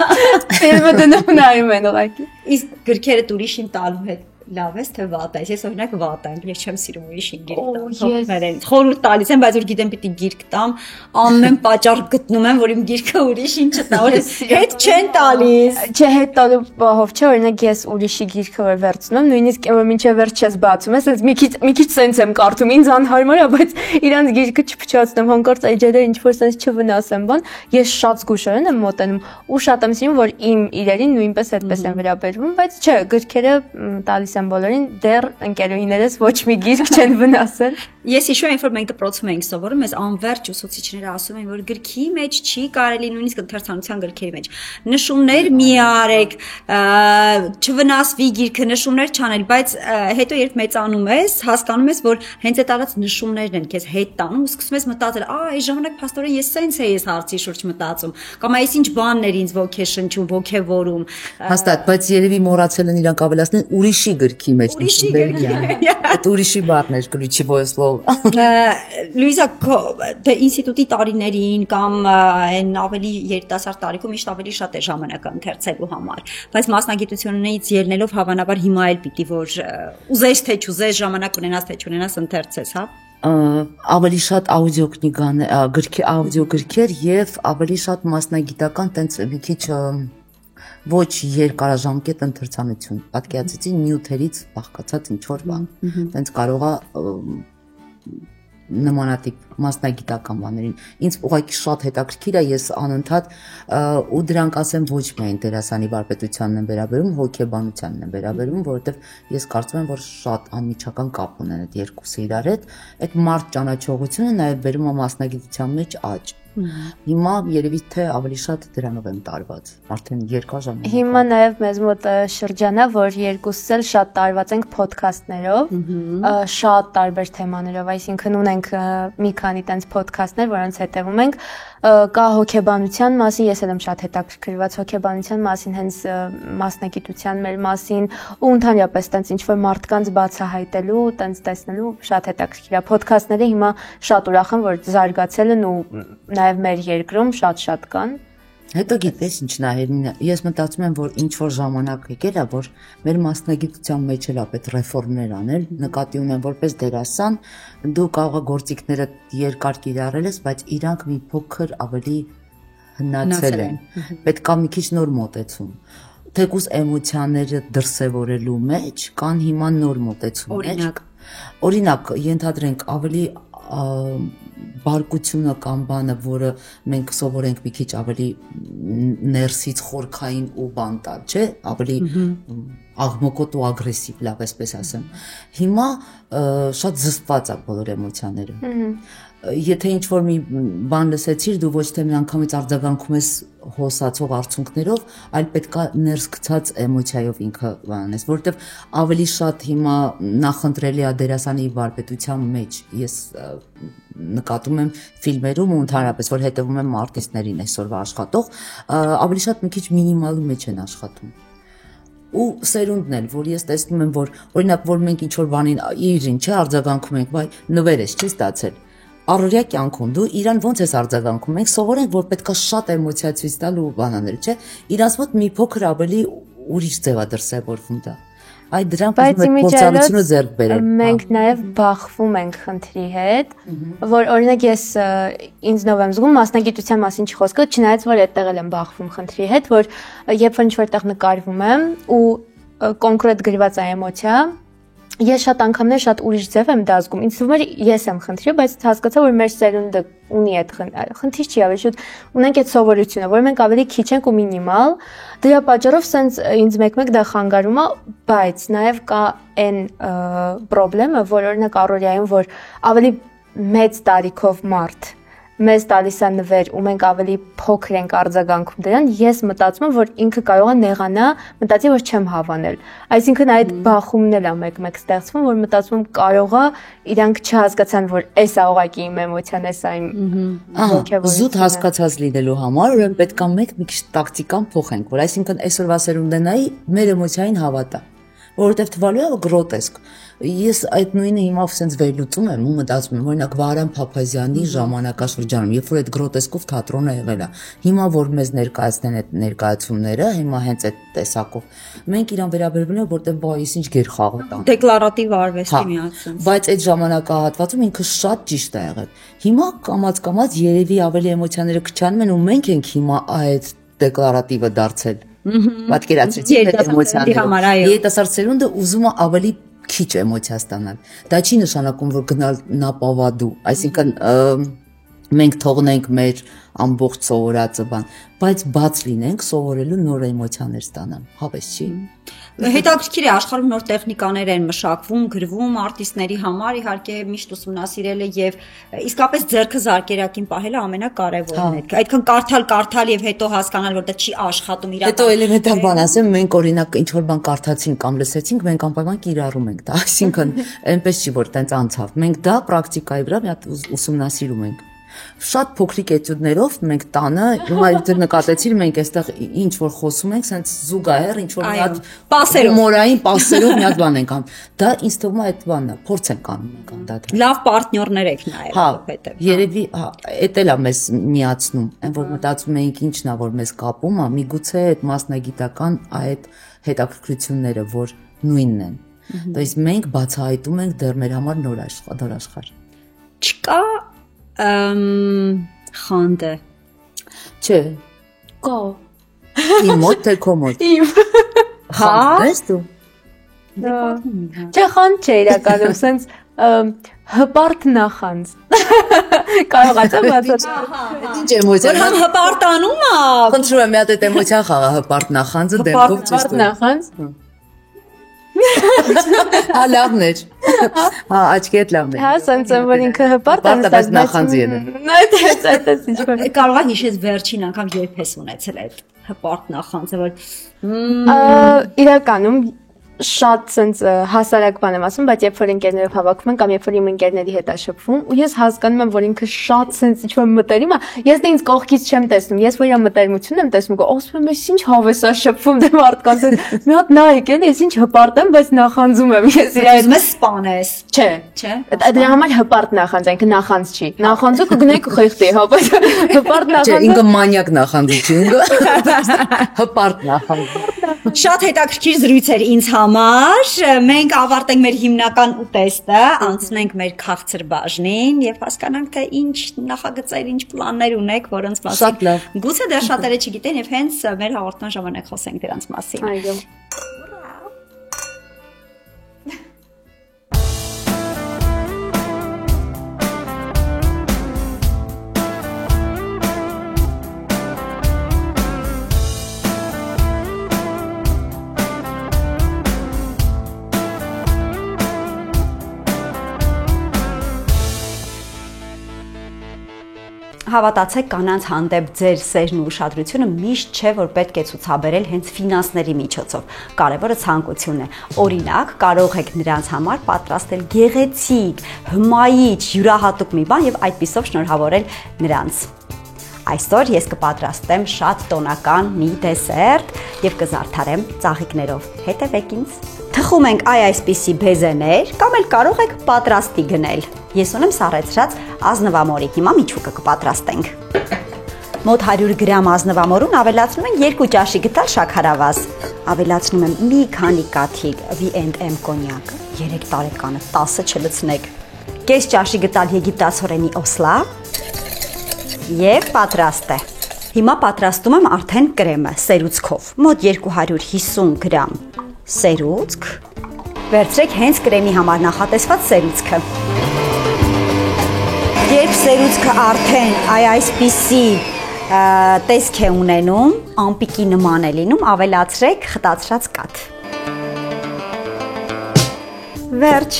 Ֆիլմը դնում նայում են ուղղակի։ Իսկ գրքերը ուրիշին տալու հետ լավ ես թե վատ ես։ Ես օրինակ վատ եմ, ես չեմ սիրում ուրիշին գիրք տալ։ Խորհուրդ տալիս եմ, բայց որ գիտեմ պիտի գիրք տամ, ամեն պատճառ գտնում եմ, որ իմ գիրքը ուրիշին չտա, որ հետ չեն տալիս։ Չէ, հետ տալու բահով չէ, օրինակ ես ուրիշի գիրքը որ վերցնում, նույնիսկ որ մինչև վերջ չես բացում, ես մի քիչ սենց եմ կարդում, ինձ անհարմար է, բայց իրանց գիրքը չփչացնեմ, հանկարծ էջերը ինչ որ սենց չվնասեմ, բան, ես շատ զգուշորեն եմ մոտենում ու շատ եմ սիրում, որ իմ իրերին նույնպես այդպես են վերաբերվում, բայց չէ, գրքերը տալիս եմ բոլորին, դեռ ընկերուհիներս ոչ մի գիրք չեն վնասել։ Ես հիշում եմ, որ մենք դպրոցում էինք սովորում, մեզ անverջ ուսուցիչները ասում էին, որ գրքի մեջ չի կարելի, նույնիսկ ընթերցանության գրքերի մեջ նշումներ մի արեք, չվնասվի գիրքը, նշումներ չանել, բայց հետո երբ մեծանում ես, հասկանում ես, որ հենց այդ արած նշումներն են քեզ հետ տանում, ու սկսում ես մտածել, այս ժամանակ փաստորեն ես սենց էի այս հարցի շուրջ մտածում, կամ այս ինչ բաններ ինձ ոգեշնչում, ոգևորում։ Հաստատ, բայց երևի մոռացել են իրանք ավելացնել ուրիշի գրքի մեջ նշումներ։ Այդ ուրիշի բառն էր, ключевое слово։ Լուիզա, դե ինստիտուտի տարիներին կամ այն ավելի երիտասարդ տարիքում միշտ ավելի շատ է ժամանակ ընթերցելու համար, բայց մասնագիտությունից ելնելով հավանաբար հիմա էլ պիտի որ ուզես թե չուզես ժամանակ ունենաս թե չունենաս ընթերցես, հա։ Ավելի շատ աուդիոգրքեր եւ ավելի շատ մասնագիտական տենց մի քիչ ոչ երկարաժամկետ ընթերցանություն, պատկերացրեցի նյութերից բաղկացած ինչ որ բան, տենց կարող է նմանատիպ մասնագիտական բաներին։ Ինձ ուղղակի շատ հետաքրքիր է, ես անընդհատ ու դրանք ասեմ ոչ միայն դերասանի վարպետությանն են վերաբերում, հոգեբանությանն են վերաբերում, որովհետև ես կարծում եմ, որ շատ անմիջական կապ ունեն այդ երկուսը իրար հետ, այդ մարդ ճանաչողությունը նաև բերում է մասնագիտության մեջ աճ։ Հիմա երևի թե ավելի շատ դրանով եմ տարված, արդեն երկար ժամանակ։ Հիմա նաև մեզ մոտ շրջան է, որ երկուսս էլ շատ տարված ենք փոդքասթներով, շատ տարբեր թեմաներով, այսինքն ունենք մի քանի տենց փոդքասթներ, որոնց հետևում ենք, կա հոգեբանության մասին, ես էլ եմ շատ հետաքրքրված հոգեբանության մասին, հենց մասնագիտության մեր մասին ու ընդհանրապես տենց ինչ որ մարդկանց բացահայտելու, տենց տեսնելու շատ հետաքրքիր է։ Փոդքասթները հիմա շատ ուրախ եմ, որ զարգացել են ու նաև մեր երկրում շատ կան։ Հետո գիտես ինչն է, ես մտածում եմ, որ ինչ որ ժամանակ եկել է, որ մեր մասնագիտության մեջ էլ է պետք ռեֆորմներ անել, նկատի ունեմ որպես դերասան, դու կարող ես գործիքները երկար կիրառել ես, բայց իրանք մի փոքր ավելի հնացել են։ Պետք է մի քիչ նոր մոտեցում։ Թեկուզ էմոցիաները դրսևորելու մեջ կան հիմա նոր մոտեցումներ։ Օրինակ, ենթադրենք ավելի բարկությունը կամ բանը, որը մենք սովորենք մի քիչ ավելի ներսից խորքային ու բան տալ, չէ, ավելի աղմկոտ ու ագրեսիվ, լավ այսպես ասեմ։ Հիմա շատ զսպված է բոլոր էմոցիաները։ Եթե ինչ որ մի բան լսեցիր, դու ոչ թե միանգամից արձագանքում ես հոսացող արդյունքներով, այլ պետքա ներս գցած էմոցիայով ինքը բանես, որովհետև ավելի շատ հիմա նախընտրելի է դերասանի վարպետության մեջ։ Ես նկատում եմ ֆիլմերում ու ընդհանրապես, որ հետևում եմ արտիստներին այսօրվա աշխատող, ավելի շատ մի քիչ մինիմալի մեջ են աշխատում։ Ու սերունդն էլ, որ ես տեսնում եմ, որ օրինակ, որ մենք ինչ որ բանին իրին չէ արձագանքում ենք, վայ, նվեր ես չի ստացել։ Առօրյա կյանքում դու իրան ոնց ես արձագանքում, մենք սովորենք, որ պետքա շատ էմոցիա ցույց տալ ու բանանել, չէ։ Իրանց մոտ մի փոքր ավելի ուրիշ ձև է դրսևորվում դա։ Այդ դրանք փորձառությունը ձեռք բերել։ Մենք նաև բախվում ենք խնդրի հետ, որ օրինակ ես ինձնով եմ զգում մասնագիտության մասին չխոսքը, չնայած որ այդտեղ եմ բախվում խնդրի հետ, որ երբ որ ինչ որտեղ նկարվում եմ ու կոնկրետ գրված է էմոցիա, ես շատ անգամներ շատ ուրիշ ձև եմ դա զգում։ Ինձ թվում է ես եմ խնդիրը, բայց հասկացա, որ մեր սերունդը ունի այդ խնդիր չի, ավելի շուտ ունենք այդ սովորությունը, որ մենք ավելի քիչ ենք ու մինիմալ։ Դրա պատճառով սենց ինձ մեկ-մեկ դա խանգարում է, բայց նաև կա այն խնդրեմը, որ օրինակ առօրյայում, որ ավելի մեծ տարիքով մարդ մեզ տալիս է նվեր ու մենք ավելի փոքր ենք արձագանքում դրան, ես մտածում եմ, որ ինքը կարող է նեղանա, մտածի, որ չեմ հավանել։ Այսինքն այդ բախումն էլ է մեկ-մեկ ստեղծվում, որ մտածում եմ կարող է իրանք չհասկացան, որ էսա ուղղակի իմ էմոցիան, էսա իմ ոգևորությունը։ Զուտ հասկացած լինելու համար ուրեմն պետք է մեկ մի քիչ տակտիկան փոխենք, որ այսինքն այսօրվա սերունդենայի մեր էմոցիային հավատա, որովհետև թվալու է գրոտեսկ։ Ես այդ նույնը հիմա sense վերլուծում եմ ու մտածում եմ, օրինակ Վահրամ Փափազյանի ժամանակաշրջանում, երբ որ այդ գրոտեսկով թատրոնը եղել է, հիմա որ մեզ ներկայացնեն այդ ներկայացումները, հիմա հենց այդ տեսակով, մենք իրան վերաբերվում ենք, որտեղ բայ ինչ գեր խաղը տան։ Դեկլարատիվ արվեստի միացում։ Բայց այդ ժամանակահատվածում ինքը շատ ճիշտ է եղել։ Հիմա կամած երևի ավելի էմոցիաները քչանում են ու մենք ենք հիմա այդ դեկլարատիվը դարձել։ Պատկերացրեցիք այդ էմոցիաները։ Երիտասարդ սերունդը ուզում է ավելի քիչ էմոցիա ստանալ։ Դա չի նշանակում, որ գնալ նապավադու, այսինքն մենք թողնենք մեր ամբողջ սովորածը բան, բայց բաց լինենք սովորելու նոր էմոցիաներ ստանալ, հավես չի։ Հետաքրքիր է, աշխարհում նոր տեխնիկաներ են մշակվում, գրվում արտիստների համար, իհարկե միշտ ուսումնասիրելը եւ իսկապես ձեռքը զարկերակին պահելը ամենակարևորն է։ Այդքան կարդալ եւ հետո հասկանալ, որ դա չի աշխատում իրական։ Հետո էլեմենտար բան ասեմ, մենք օրինակ ինչ որ բան կարդացինք կամ լսեցինք, մենք անպայման կիրառում ենք դա, այսինքն այնպես չի որ տենց անցավ։ Մենք դա պրակտիկայի վրա մի հատ ուսումնասիրում ենք։ Շատ փոքրիկ էտյուդներով մենք տանը, հիմա դեռ նկատեցիր մենք այստեղ ինչ որ խոսում ենք, sense զուգահեռ ինչ որ մի հատ մորային պասերով մի հատ բան ենք անում։ Դա ինձ թվում է այդ բանն է, փորձ ենք անում մենք անդադ։ Լավ պարտներներ եք նայել հետեւ։ Երևի էդ էլ է մեզ միացնում, այն որ մտածում ենք ինչն է որ մեզ կապում է, միգուցե այդ մասնագիտական այդ հետաքրքրությունները, որ նույնն են։ То есть մենք բացահայտում ենք դեռ մեր համար նոր աշխարհ։ Չկա խանդը։ Չէ։ Կա։ Իմ մոտ թե քո մոտ։ Իմ։ Խանդես դու։ Չէ, խանդ չէ իրականում, սենց հպարտ նախանձ։ Կարող է բացատրել։ Ինչ էմոցիա։ Որ համ հպարտանում է։ Խնդրում եմ մի հատ այդ էմոցիա խաղա հպարտ նախանձը դեմքով ճիշտ։ Հպարտ նախանձ։ Հա լավն էր։ Հա աչքի հետ լավն էր։ Հա, սենց որ ինքը հպարտ է, բայց նախանձի է։ Այդպես ինչ որ։ Կարող է հիշես վերջին անգամ երբ ես ունեցել այդ հպարտ նախանձը, որ իրականում շատ սենց հասարակ բան եմ ասում, բայց երբ որ ընկերներով հավաքվում են կամ երբ որ իմ ընկերների հետ աշփվում ու ես հասկանում եմ, որ ինքը շատ սենց ինչ որ մտերիմ է, ես դա ինձ կողքից չեմ տեսնում, ես որ իմ մտերիմությունն եմ տեսնում, ասում եմ, ես ինչ հավես աշփվում դե մարդկանց հետ, մի հատ նայեք, ես ինչ հպարտ եմ, բայց նախանձում եմ, ես իր այդ մեզ սպանես։ Չէ։ Դրա համար հպարտ նախանձ, այնքը նախանձ չի։ Նախանձը կգնեք խեղդի, հա, բայց հպարտ նախանձը։ Չէ, ինքը մանյակ նախանձ չի, հպարտ նախանձ։ Շատ հետաքրքիր զրույց էր ինձ համար։ Մենք ավարտենք մեր հիմնական ուտեստը, անցնենք մեր քաղցր բաժնին եւ հասկանանք թե ինչ նախագծեր, ինչ պլաններ ունեք, որոնց մասին գուցե դեռ շատերը չգիտեն եւ հենց մեր հաղորդման ժամանակ խոսենք դրանց մասին։ Այո։ Հավատացեք կանանց հանդեպ ձեր սերն ու ուշադրությունը միշտ չէ, որ պետք է ցուցաբերել հենց ֆինանսների միջոցով։ Կարևորը ցանկությունն է։ Օրինակ, կարող եք նրանց համար պատրաստել գեղեցիկ, հմայիչ, յուրահատուկ մի բան եւ այդպիսով շնորհավորել նրանց։ Այսօր ես կպատրաստեմ շատ տոնական մի դեսերտ եւ կզարդարեմ ծաղիկներով։ Հետևեք ինձ։ Թխում ենք այսպիսի բեզեներ կամ էլ կարող եք պատրաստի գնել։ Ես ունեմ սառեցրած ազնվամորի, հիմա միջուկը կպատրաստենք։ Մոտ 100 գրամ ազնվամորուն ավելացնում ենք 2 ճաշի գտալ շաքարավազ։ Ավելացնում եմ մի քանի կաթիլ V&M կոնյակը, 3 տարեկանը 10-ը չլցնեք։ Կես ճաշի գտալ եգիպտացորենի օսլա եւ պատրաստ է։ Հիմա պատրաստում եմ արդեն կրեմը սերուցքով։ Մոտ 250 գրամ սերուցք, Վերցրեք հենց կրեմի համար նախատեսված սերուցքը։ Երբ սերուցքը արդեն այսպիսի տեսք է ունենում, ամպիկի նման է լինում, ավելացրեք խտացրած կաթ։ Վերջ,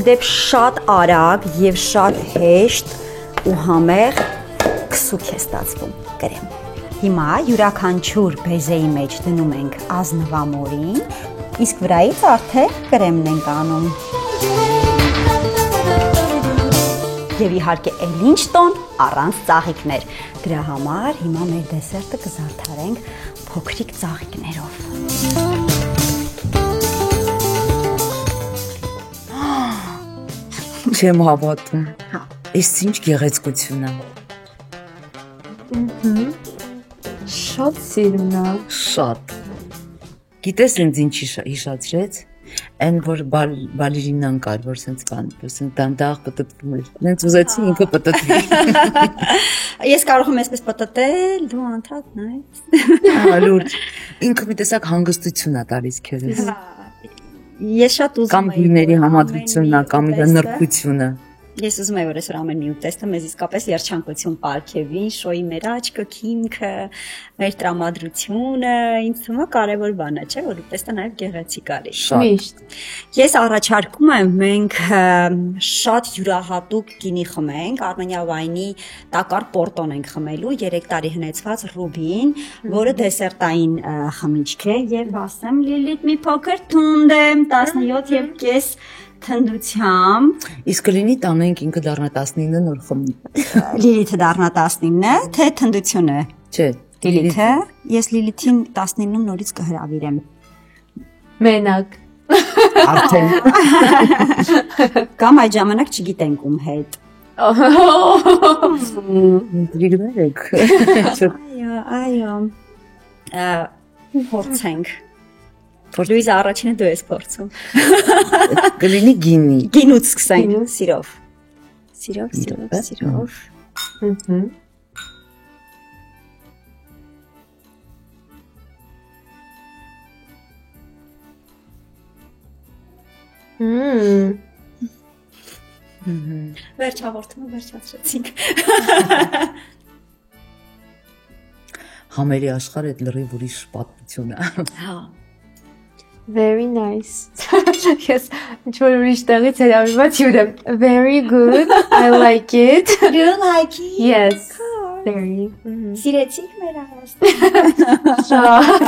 իդեպ շատ արագ եւ շատ հեշտ ու համեղ քսուք է ստացվում կրեմ։ Հիմա յուրաքանչյուր բեզեի մեջ դնում ենք ազնվամորին, իսկ վրայից արդեն կրեմն ենք անում։ Եվ իհարկե էլ ինչ տոն առանց ծաղիկներ։ Դրա համար հիմա մեր դեսերտը կզարդարենք փոքրիկ ծաղիկներով։ Չեմ հավատում։ Այս ինչ գեղեցկություն է։ Շատ սիրուն է։ Շատ։ Գիտես ինձ ինչ հիշացրեց։ Այն որ բալերինան կար, որ սենց կան, սենց դանդաղ պտտվում էր։ Նենց ուզեցի ինքը պտտվի։ Ես կարող եմ այսպես պտտել, դու անդադ նայես։ Լուրջ։ Ինքը մի տեսակ հանգստություն է տալիս քեզ։ Ես շատ ուզում եմ։ Կամ գույների համադրությունն է, կամ իր նրբությունը։ Ես ուզում եմ որ այսօր ամեն մի ուտեստը մեզ իսկապես երջանկություն պարգևի, շոյի մեր աչքը, քինքը, մեր տրամադրությունը, ինձ թվում է կարևոր բան է, չէ՞, որ ուտեստը նաև գեղեցիկ արի։ Միշտ։ Ես առաջարկում եմ մենք շատ յուրահատուկ գինի խմենք, Armenia Wine-ի տակար պորտոն ենք խմելու, 3 տարի հնեցված ռուբին, որը դեսերտային խմիչք է եւ ասեմ Լիլիթ մի փոքր թունդ է, 17.5 թնդությամբ։ Իսկ կլինի տանենք ինքը դառնա 19 նոր խմի։ Լիլիթը դառնա 19, թե թնդությունը։ Չէ, Լիլիթը, ես Լիլիթին 19-ում նորից կհրավիրեմ։ Մենակ։ Արդեն։ Կամ այդ ժամանակ չգիտենք ում հետ։ Դիգներ եք։ Այո։ Փորձենք։ Լուիզա առաջինը դու ես փորձում։ Կլինի գինի։ Գինուց սկսենք, սիրով։ Սիրով։ Վերջավորթումը վերջացրեցինք։ Համերի աշխարհը այդ լրիվ ուրիշ պատմություն է։ Հա։ Very nice. Yes, ինչ-որ ուրիշ տեղից հրավիրված հյուրեմ։ Very good. I like it. You like it? Yes. Very. Սիրեցիք մեր արվեստը։ Շատ։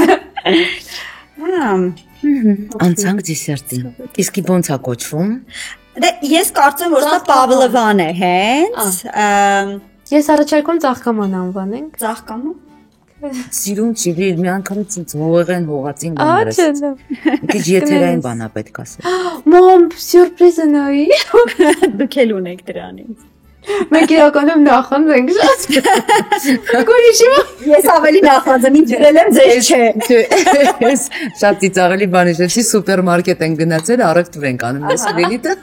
Անցանք դեսերտին։ Իսկ ո՞նց է կոչվում։ Դե ես կարծում որ սա Պավլովան է, հենց։ Ես առաջարկում ծաղկաման անվանենք։ Ծաղկամը։ Սիրուն չիլի մի անգամից ինձ հողեղեն հողացին բաներս։ Քիչ եթերային բան է պետք ասել։ Մամ, սյուրպրիզը նայի։ Դուք էլ ունեք դրանից։ Մենք իրականում նախանձ ենք շատ։ Գորիշի։ Ես ավելի նախանձեմ, ինձ ջրել եմ, ձեզ չէ։ Շատ ծիծաղելի բան է, չի սուպերմարկետ են գնացել, առևտուր ենք անում, ես Լիլիթը։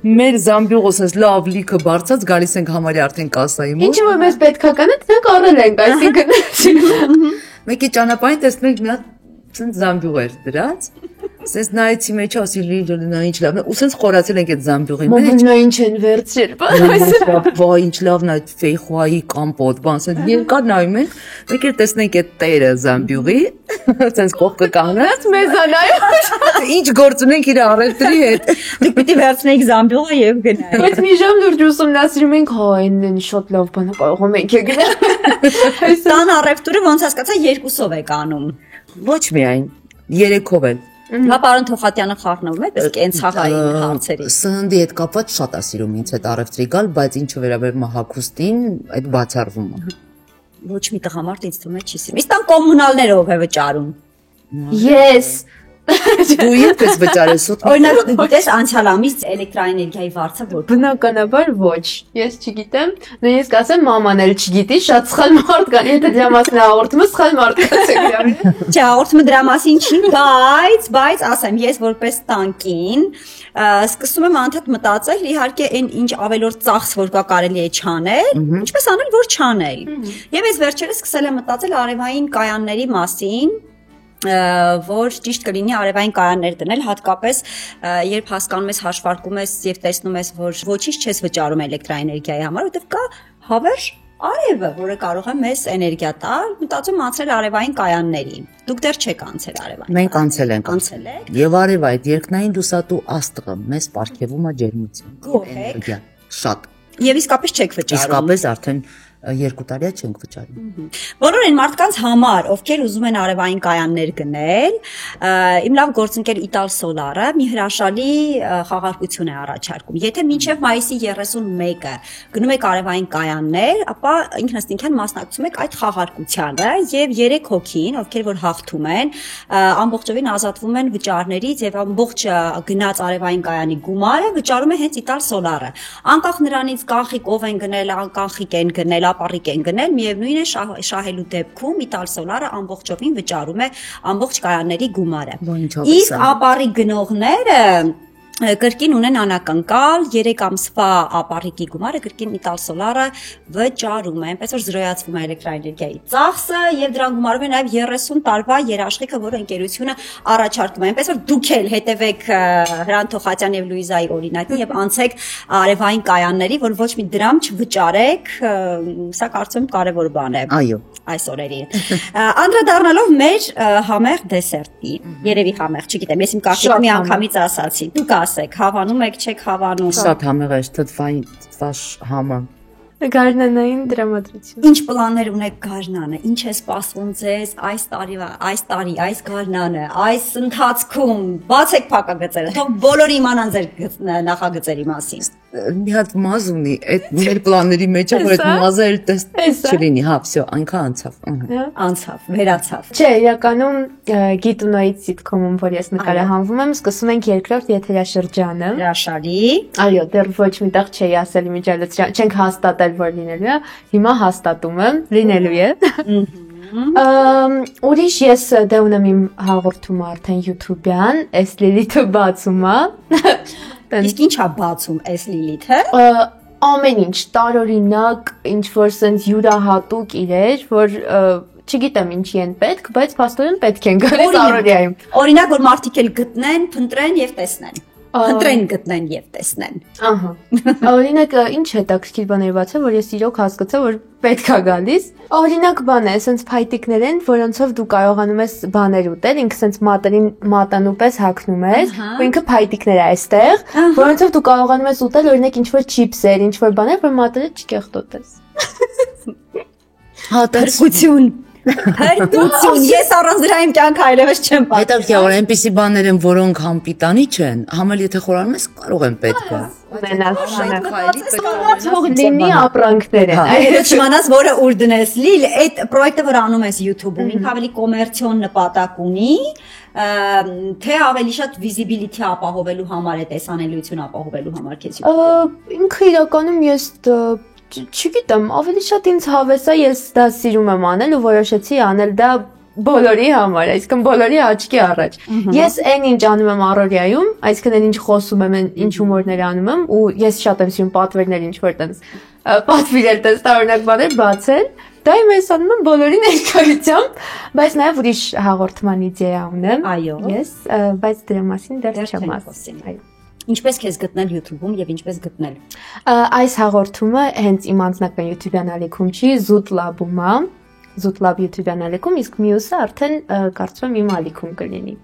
Մեր զամբյուղոս լավ լիքը բարձած գալիս ենք համարի արդեն կասայի մոտ։ Ինչը որ մեզ պետքա կանա, դրանք առել ենք, այսինքն։ Մեկի ճանապարհին տեսնենք մի հատ ցենց զամբյուղ էր դրած։ Սենց նայեցի մեջ ասի Լիլիթը ինչ լավն է, ու սենց խորացել ենք այդ զամբյուղի մեջ։ Մամա ինչ են վերցրել, Վայ, ինչ լավն է այդ ֆեյխուայի կամպոտ, բան, սենց երկար նայում ենք, մեկ էլ տեսնենք այդ տերը զամբյուղի, սենց կողքը կանգնած, մեզ անայ։ ինչ գործ ունենք իր առևտրի հետ։ Դուք պիտի վերցնեիք զամբյուղը եւ գնայիք։ Բայց մի ժամ լուրջ ուսումնասիրում ենք, հա, այն շատ լավ բան է, կարող ենք գնալ։ Տան առևտուրը ոնց հասկացա 2-ով եք անում։ Ոչ միայն, 3-ով են։ Հա պարոն Թոխատյանը խառնվում է, իսկ կենցաղային հարցերի։ Սննդի հետ կապված շատ է սիրում ինձ այդ առևտրի գալ, բայց ինչը վերաբերում է հագուստին, այդ բացառվում է։ Ոչ մի տղամարդ ինձ թվում է չի սիրում։ Իսկ տան կոմունալներով է վճարում։ Yes։ Դու ես վճարես ու Օրինակ գիտես անցյալ ամիս էլեկտրաէներգիայի վարձը որ Բնականաբար ոչ։ Ես չգիտեմ, նույնիսկ ասեմ մաման էլ չգիտի, շատ սխալ մարդ կան, եթե դրա մասին հաղորդումը սխալ մարդ կացեք։ Չէ, հաղորդումը դրա մասին չի, բայց ասեմ, ես որպես տանկին սկսում եմ անդադ մտածել, իհարկե այն ինչ ավելորդ ծախս որ կա կարելի է չանել, ինչպես անել որ չանել։ Եվ ես վերջերս սկսել եմ մտածել արևային կայանների մասին, որ ճիշտ կլինի արևային կայաններ դնել, հատկապես երբ հասկանում ես, հաշվարկում ես եւ տեսնում ես, որ ոչինչ չես վճարում էլեկտրաէներգիայի համար, որովհետեւ կա հավերժ արևը, որը կարող է մեզ էներգիա տալ, մտածում անցել արևային կայանների։ Դուք դեռ չեք անցել արևային։ Մենք անցել ենք։ Անցել եք։ Եվ արև այդ երկնային լուսատու աստղը մեզ պարգևում է ջերմություն։ Գոհ եք։ Շատ։ Եվ իսկապես չեք վճարում։ Իսկապես արդեն 2 տարի չենք վճարում։ Բոլոր այն մարդկանց համար, ովքեր ուզում են արևային կայաններ գնել, իմ լավ գործընկեր Ital Solar-ը մի հրաշալի խաղարկություն է առաջարկում։ Եթե մինչև մայիսի 31-ը գնում եք արևային կայաններ, ապա ինքնըստինքյան մասնակցում եք այդ խաղարկությանը եւ 3 հոգին, ովքեր որ հաղթում են, ամբողջովին ազատվում են վճարներից եւ ամբողջ գնաց արևային կայանի գումարը վճարում է հենց Ital Solar-ը։ Անկախ նրանից կանխիկ ով են գնել, կանխիկ են գնել, ապառիկ են գնել, միևնույն է շահելու դեպքում Ital Solar-ը ամբողջովին վճարում է ամբողջ կայանների գումարը։ Իսկ ապառիկ գնողները կրկին ունեն անակնկալ 3 ամսվա ապառիկի գումարը կրկին Ital Solar-ը վճարում է, այնպես որ զրոյացվում է էլեկտրաէներգիայի ծախսը եւ դրան գումարում է նաեւ 30 տարվա երաշխիքը, որը ընկերությունը առաջարկում է, այնպես որ դուք էլ հետևեք Հրանտ Թոխատյան եւ Լուիզայի օրինակին եւ անցեք արևային կայանների, որ ոչ մի դրամ չվճարեք, սա կարծում եմ կարեւոր բան է։ Այո, այս օրերին։ Անդրադառնալով մեր համեղ դեսերտի, երևի համեղ, չգիտեմ, ես իմ կարգին մի անգամից ասացի։ Դուք ասեք, հավանում եք, չեք հավանում։ շատ համեղ է, թթվային համը։ Գարնանային դրամատրություն։ Ինչ պլաններ ունեք գարնանը, ինչ է սպասվում ձեզ այս տարի, այս գարնանը, այս ընթացքում, բացեք փակագծերը, թող բոլորը իմանան ձեր նախագծերի մասին։ Մի հատ մազ ունի, այդ մեր պլանների մեջ է, որ այդ մազը էլ տեստ չլինի, հա, всё, այնքան անցավ։ Անցավ, վերացավ։ Չէ, իրականում Գիտունոյից սիտկոմում, որ ես նկարահանվում եմ, սկսում ենք երկրորդ եթերաշրջանը։ Հրաշալի։ Այո, դեռ ոչ միտեղ չէի ասել իմիջիալացիա, չենք հաստատել, որ լինելու է, հիմա հաստատում եմ, լինելու է։ Ուրիշ ես դե ունեմ իմ հաղորդումը արդեն YouTube-յան, այս Լիլիթը բացում է։ Իսկ ինչ է բացում այս Լիլիթը։ Ամեն ինչ տարօրինակ, ինչ որ sense յուրահատուկ իրեր, որ չգիտեմ ինչի են պետք, բայց փաստորեն պետք են գալիս առօրյայում։ Օրինակ որ մարդիկ էլ գտնեն, փնտրեն եւ տեսնեն։ Փնտրեն, գտնեն եւ տեսնեն։ Ահա։ Օրինակ ինչ հետաքրքիր բաներ բացա, որ ես իրոք հասկացա, որ պետք է գալիս։ Օրինակ բան է, sense փայտիկներ են, որոնցով դու կարողանում ես բաներ ուտել, ինքը sense մատերին մատանու պես հագնում ես, ու ինքը փայտիկներ է այստեղ, որոնցով դու կարողանում ես ուտել օրինակ ինչ որ չիփսեր, ինչ որ բաներ, որ մատերը չկեղտոտես։ Հատարկություն։ Հերթություն, ես առանց դրա իմ կյանքը այլևս չեմ պատկերացնում։ Հետո որ այնպիսի բաներ են, որոնք համ պիտանի չեն, համ էլ եթե խորանում ես, կարող են պետք է։ Թող լինի ապրանքները։ Այո, չիմանաս, որը ուր դնես։ Լիլ, այդ պրոյեկտը որ անում ես YouTube-ում, ինքը ավելի կոմերցիոն նպատակ ունի, թե ավելի շատ visibility ապահովելու համար է, տեսանելիություն ապահովելու համար քեզ։ Ինքը իրականում ես չգիտեմ, ավելի շատ ինձ հավես է, ես դա սիրում եմ անել ու որոշեցի անել դա բոլորի համար, այսինքն բոլորի աչքի առաջ։ Ես այն ինչ անում եմ առօրյայում, այսինքն այն ինչ խոսում եմ, ինչ հումորներ անում եմ ու ես շատ եմ սիրում պատվերներ ինչ որ տենց պատվիրել տենց տարօրինակ բաներ բացել։ Դա իմ ես անում եմ բոլորի ներկայությամբ, բայց նաև ուրիշ հաղորդման իդեա ունեմ։ Այո։ Ես, բայց դրա մասին դեռ չեմ ասել։ Այո։ Ինչպես քեզ գտնել YouTube-ում եւ ինչպես գտնել։ Այս հաղորդումը հենց իմ անձնական YouTube-յան ալիքում չի, Zoot Lab-ում է, Zoot Lab YouTube-յան ալիքում, իսկ մյուսը արդեն կարծում եմ իմ ալիքում կլինի։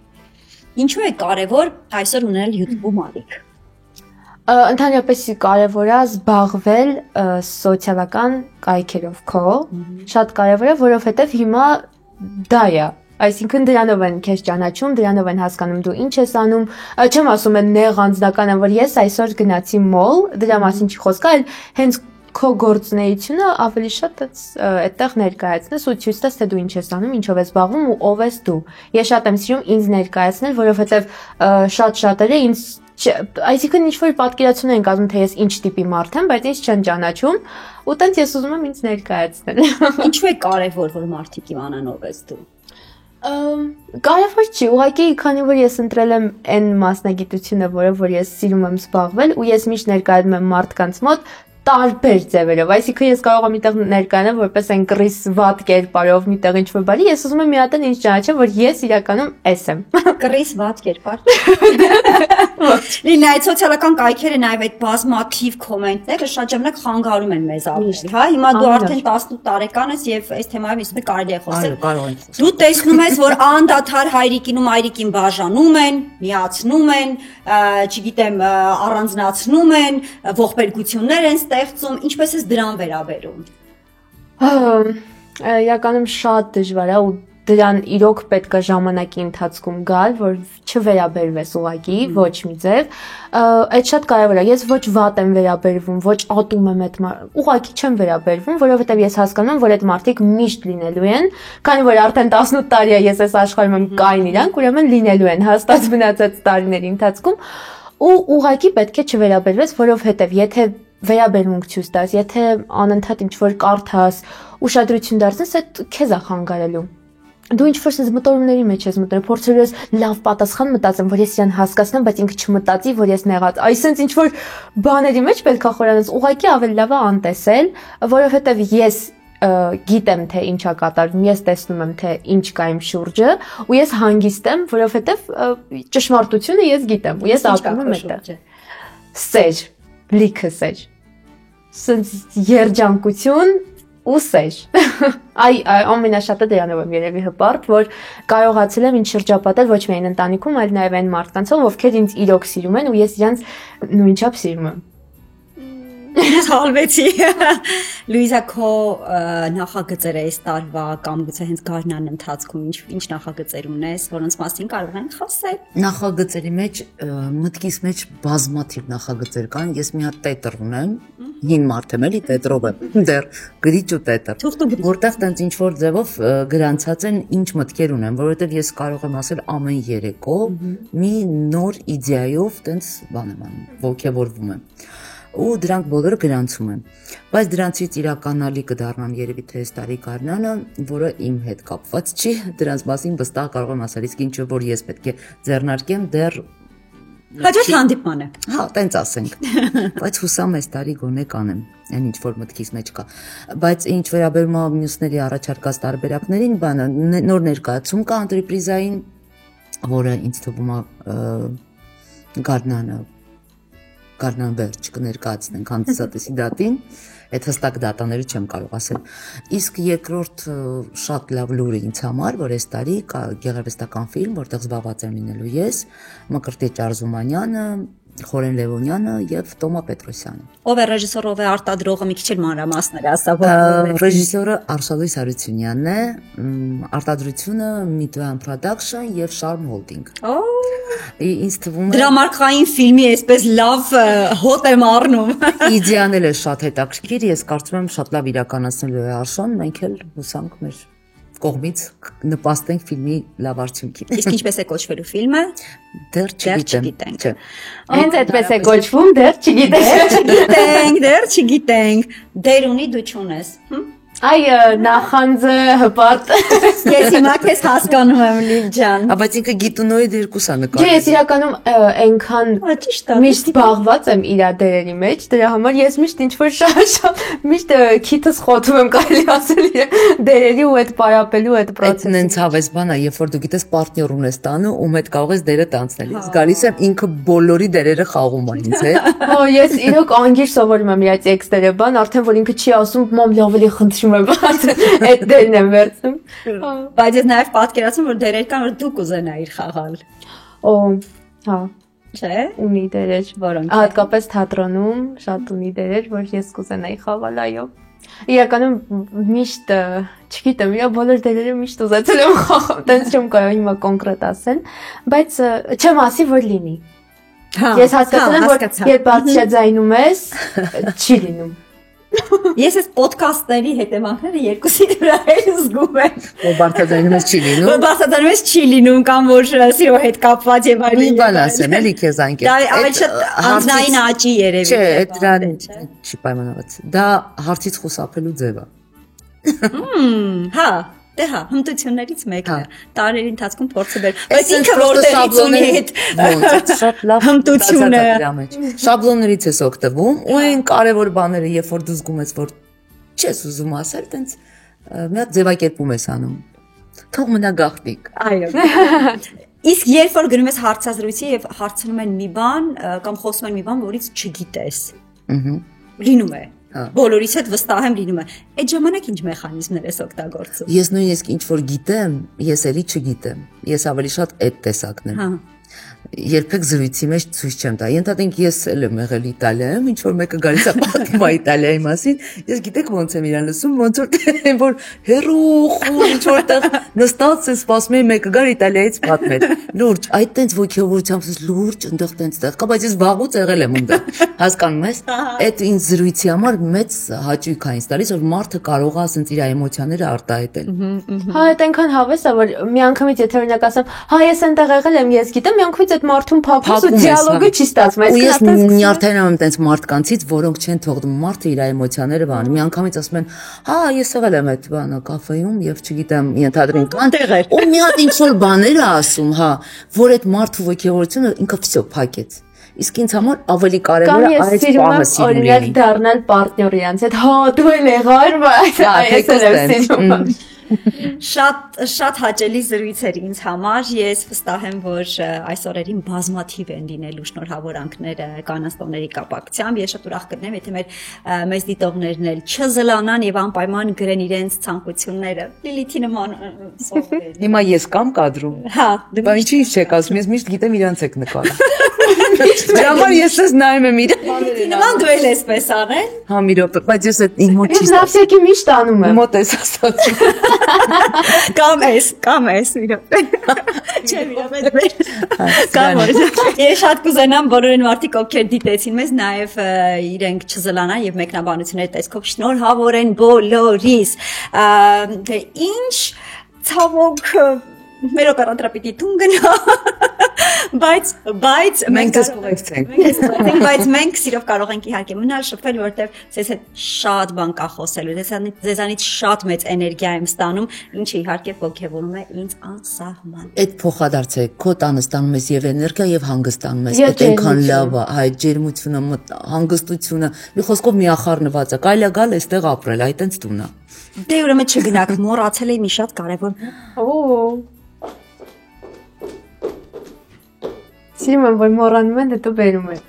Ինչու է կարևոր այսօր ունել YouTube-ում ալիք։ Ընդհանրապես կարևոր է զբաղվել սոցիալական կայքերով քո, շատ կարևոր է, որովհետեւ հիմա դա է։ Այսինքն դրանով են քեզ ճանաչում, դրանով են հասկանում դու ինչ ես անում, չեմ ասում են նեղ անձնական եմ, որ ես այսօր գնացի մոլ, դրա մասին չի խոսքը, այլ հենց քո գործունեությունը ավելի շատ այդտեղ ներկայացնես ու ցույց տաս, թե դու ինչ ես անում, ինչով ես զբաղվում ու ով ես դու։ Ես շատ եմ սիրում ինձ ներկայացնել, որովհետև շատ շատերը ինձ այսինքն ինչ որ պատկերացում են կազմում, թե ես ինչ տիպի մարդ եմ, բայց ինձ չեն ճանաչում, ու տենց ես ուզում եմ ինձ ներկայացնել։ Ինչու է կարևոր, որ մարդիկ իմանան ով ես դու։ Կարևոր չի, ուղղակի քանի որ ես ընտրել եմ այն մասնագիտությունը, որը որ ես սիրում եմ զբաղվել ու ես միշտ ներկայացնում եմ մարդկանց մոտ, տարբեր ձևերով, այսինքն ես կարող եմ միտեղ ներկայանալ որպես այն կռիս վատ կերպարով միտեղ ինչ-որ բանի, ես ուզում եմ մի հատ ինձ ճանաչեմ, որ ես իրականում էս եմ։ Կռիս վատ կերպար։ Լինա, այդ սոցիալական կայքերը նաև այդ բազմաթիվ կոմենտները շատ ժամանակ խանգարում են մեզ ավելի, հա։ Հիմա դու արդեն 18 տարեկան ես եւ այս թեմայով ինձ կարելի է խոսել։ Այո, կարող ենք խոսել։ Դու տեսնում ես, որ անդադար հայրիկին ու մայրիկին բաժանում են, միացնում են, չգիտեմ, առանձնացնում են, ողբերգություններ են ստեղծում, ինչպես է դրան վերաբերում։ Իրականում շատ դժվար է ու դրան իրոք պետք է ժամանակի ընթացքում գալ, որ չվերաբերվես ուղղակի ոչ մի ձև, այդ շատ կարևոր է։ Ես ոչ վատ եմ վերաբերվում, ոչ ատում եմ այդ ուղղակի չեմ վերաբերվում, որովհետև ես հասկանում եմ, որ այդ մարդիկ միշտ լինելու են, քանի որ արդեն 18 տարի է ես այս աշխարհում եմ կային իրանք, ուրեմն լինելու են հաստատ մնացած տարիների ընթացքում ու ուղղակի պետք է չվերաբերվես, որովհետև եթե վերաբերմունք ցույց տաս, եթե անընդհատ ինչ-որ կարդաս, ուշադրություն դարձնես, այդ քեզ է խանգարելու։ Դու ինչ-որ sense մտորումների մեջ ես մտնում, փորձելու ես լավ պատասխան մտածեմ, որ ես իրան հասկացնեմ, բայց ինքը չմտածի, որ ես նեղած։ Այսինքն ինչ-որ բաների մեջ պետք է խորանաս, ուղղակի ավելի լավ է անտեսել, որովհետև ես գիտեմ թե ինչա կատարվում, ես տեսնում եմ թե ինչ կա իմ շուրջը, ու ես հանգիստ եմ, որովհետև ճշմարտությունը ես գիտեմ, ու ես ապրում եմ այդտեղ։ Սեր, լիքը սեր։ Sense երջանկություն ու սեր։ Այ ամենաշատը դրանով եմ երևի հպարտ, որ կարողացել եմ ինձ շրջապատել ոչ միայն ընտանիքում, այլ նաև այն մարդկանցով, ովքեր ինձ իրոք սիրում են ու ես իրանց նույնչափ սիրում եմ։ Հալվեցի։ Լուիզա, քո նախագծերը այս տարվա կամ գուցե հենց գարնան ընթացքում ինչ նախագծեր ունես, որոնց մասին կարող ենք խոսել։ Նախագծերի մեջ մտքիս մեջ բազմաթիվ նախագծեր կան, ես մի հատ տետր ունեմ, հին մարդ եմ էլի, տետրով եմ, դեռ գրիչ ու տետր, որտեղ տենց ինչ-որ ձևով գրանցած են ինչ մտքեր ունեմ, որովհետև ես կարող եմ ասել ամեն երեկո մի նոր իդեայով տենց բան եմ անում, ոգևորվում եմ ու դրանք բոլորը գրանցում եմ, բայց դրանցից իրականալի կդառնան երևի թե այս տարի գարնանը, որը իմ հետ կապված չի, դրանց մասին վստահ կարող եմ ասել, իսկ ինչը որ ես պետք է ձեռնարկեմ դեռ հաջորդ հանդիպմանը։ Հա, տենց ասենք, բայց հուսամ այս տարի գոնե կանեմ, այն ինչ որ մտքիս մեջ կա, բայց ինչ վերաբերում է մյուսների առաջարկած տարբերակներին, բանը նոր ներկայացում կա ընտրիպրիզային, որը ինձ թվում է գարնան վերջ կներկայացնենք հանդիսատեսի դատին, այդ հստակ դատաները չեմ կարող ասել։ Իսկ երկրորդ շատ լավ լուրը ինձ համար, որ այս տարի կա գեղարվեստական ֆիլմ, որտեղ զբաղված եմ լինելու ես, Մկրտիչ Արզումանյանը, Խորեն Լևոնյանը եւ Տոմա Պետրոսյանը։ Ով է ռեժիսորը, ով է արտադրողը, մի քիչ մանրամասներ ասա։ Ռեժիսորը Արշալույս Հարությունյանն է, արտադրությունը Midway Production եւ Charm Holding։ Ինձ թվում է դրամարկղային ֆիլմի այսպես լավ հոտ եմ առնում։ Իդեան էլ է շատ հետաքրքիր, ես կարծում եմ շատ լավ իրականացնելու է Արշան, մենք էլ հուսանք մեր կողմից նպաստենք ֆիլմի լավ արդյունքին։ Իսկ ինչպես է կոչվելու ֆիլմը։ Դեռ չգիտեմ։ Հենց այդպես է կոչվում, դեռ չգիտենք։ Դեռ չգիտենք։ Դեր ունի դու չունես։ Այ նախանձը հպարտ։ Ես հիմա քեզ հասկանում եմ, Լիլ ջան։ Բայց ինքը գիտունոյի դերկուս է նկարել։ Ես իրականում այնքան միշտ զբաղված եմ իր դերերի մեջ, դրա համար ես միշտ ինչ-որ շատ միշտ քիթս խոթում եմ, կարելի ասել, դերերի ու այդ պարապելու այդ process-ը։ Այդ նենց հավես բան է, երբ որ դու գիտես պարտներ ունես տանը, ում հետ կարող ես դերը տանցնել։ Ես գալիս եմ ինքը բոլորի դերերը խաղում է ինձ հետ։ Հա, ես իրոք անգիր սովորում եմ իր տեքստերը, բան, արդեն որ ինքը չի ասում, մամ լավ էլի խնդրում եմ, այդ դերն եմ վերցնում։ Բայց ես նաև պատկերացնում, որ դերեր կան, որ դու կուզենայիր խաղալ։ Օ, հա, չէ՞։ ունի դերեր, որոնք։ Հատկապես թատրոնում շատ ունի դերեր, որ ես կուզենայի խաղալ, այո։ Իրականում միշտ, չգիտեմ, իրա բոլոր դերերը միշտ ուզեցել եմ խաղալ, տենց չեմ կարող հիմա կոնկրետ ասել, բայց չեմ ասի, որ լինի։ Ես հասկացել եմ, որ երբ բարձրաձայնում ես, չի լինում։ Ես այս ոդքասթների հետևանքները երկուսի վրա էլ զգում եմ։ Որ բարձրաձայնում ես չի լինում։ Որ բարձրաձայնում ես չի լինում կամ որ սիրո հետ կապված եւ այլն։ Մի բան ասեմ, էլի քեզ անկել։ Դա ավելի շատ անձնային աճի երևի։ Չէ, այդ դրան չի պայմանավորված։ Դա հարցից խուսափելու ձև է։ Հա, Դե հա, հմտություններից մեկն է։ Տարերի ընթացքում փորձը բեր։ Բայց ինքը որտեղից ունի այդ շատ լավ հմտությունը։ Շաբլոններից ես օգտվում, ու այն կարևոր բաները, երբ որ դու զգում ես, որ չես ուզում ասել, տենց մի հատ ձևակերպում ես անում։ Թող մնա գաղտնիք։ Այո։ Իսկ երբ որ գնում ես հարցազրույցի եւ հարցնում են մի բան կամ խոսում են մի բան, որից չգիտես։ Լինում է։ Բոլորից հետ վստահ եմ լինում է։ Այդ ժամանակ ինչ մեխանիզմներ ես օգտագործում։ Ես նույնիսկ ինչ որ գիտեմ, ես էլի չգիտեմ։ Ես ավելի շատ այդ տեսակն եմ։ Հա։ Երբեք զրույցի մեջ ցույց չեմ տա։ Ենթադրենք ես էլ եմ եղել Իտալիայում, ինչ որ մեկը գալիս է պատմում է Իտալիայի մասին, ես գիտեք ոնց եմ իրան լսում, ոնց որ հերո խոր ինչ որտեղ նստած է սպասում եմ մեկը գար Իտալիայից պատմել։ Լուրջ, այդ տենց ոգևորությամբ լուրջ այնտեղ տենց կա, բայց ես վաղուց եղել եմ ունդը։ Հասկանում ես։ Այդ ինձ զրույցի համար մեծ հաճույք է ինձ տալիս, որ մարդը կարող է ասենց իր էմոցիաները արտահայտել։ Հա, այդ այնքան հավես է, որ մի անգամից եթե օրինակ ասեմ, հա ես այնտեղ եղել եմ, ես գիտեմ, մի անգամից այդ մարդուն փափուս ու դիալոգը չի ստացվում, այս ես նյարդայնանում եմ տենց մարդկանցից, որոնք չեն թողնում մարդը իր էմոցիաները բան։ Մի անգամից ասում են, հա ես եղել եմ այդ բանը կաֆեում եւ չգիտեմ, ենթադրենք անտեղ էր։ Ու մի հատ ինչ որ բաներ է ասում, հա, որ այդ մարդու ոգևորությունը ինքը վсё փակեց։ Իսկ ինձ համար ավելի կարևոր է այդ բանը սիրուն լինի։ Օրինակ դառնալ պարտների անց, այդ հա դու էլ եղար, բայց այս էլ եմ սիրում։ Շատ հաճելի զրույց էր ինձ համար։ Ես վստահ եմ, որ այս օրերին բազմաթիվ են լինելու շնորհավորանքները կանանցների կապակցությամբ։ Ես շատ ուրախ կլինեմ, եթե մեզ դիտողներն էլ չզլանան եւ անպայման գրեն իրենց ցանկությունները։ Լիլիթի նման սովորել։ Հիմա ես կամ կադրում։ Հա, Բայց ինչի՞ չեք ասում, ես միշտ գիտեմ իրանց եք նկարում։ Դրա համար ես ես նայում եմ իր։ Նման դու էլ էսպես անել։ Հա մի րոպե, բայց ես այդ իմ մոտ չի Ես նավսեկի միշտ անում եմ։ մոտ ես ասած։ Կամ էս մի րոպե։ Չէ, մի րոպե։ Կամ որ։ Ես շատ կուզենամ բոլորին մարդիկ ովքեր դիտեցին մեզ նաև իրենք չզլանան եւ մեկնաբանությունների տեսքով շնորհավոր են բոլորիս։ Դե ինչ ցավոք մեր օպերատորը պիտի տուն գնա, բայց մենք դες կողեցենք։ Բայց մենք սիրով կարող ենք իհարկե մնալ շփվել, որովհետև ձեզ հետ շատ բան կա խոսելու, ձեզանից շատ մեծ էներգիա եմ ստանում, ինչը իհարկե ոգևորում է ինձ անսահման։ Այդ փոխադարձ է, քո տանը ստանում ես եւ էներգիա եւ հանգստանում ես։ Այդ այնքան լավ է, այդ ջերմությունը, հանգստությունը, մի խոսքով միախառնված է, կարելի է գալ այստեղ ապրել, այդ այնց տուն է։ Դե ուրեմն չգնաք, մոռացել եմ մի շատ կարևոր։ Սիրում եմ, որ մոռանում են, հետո բերում են։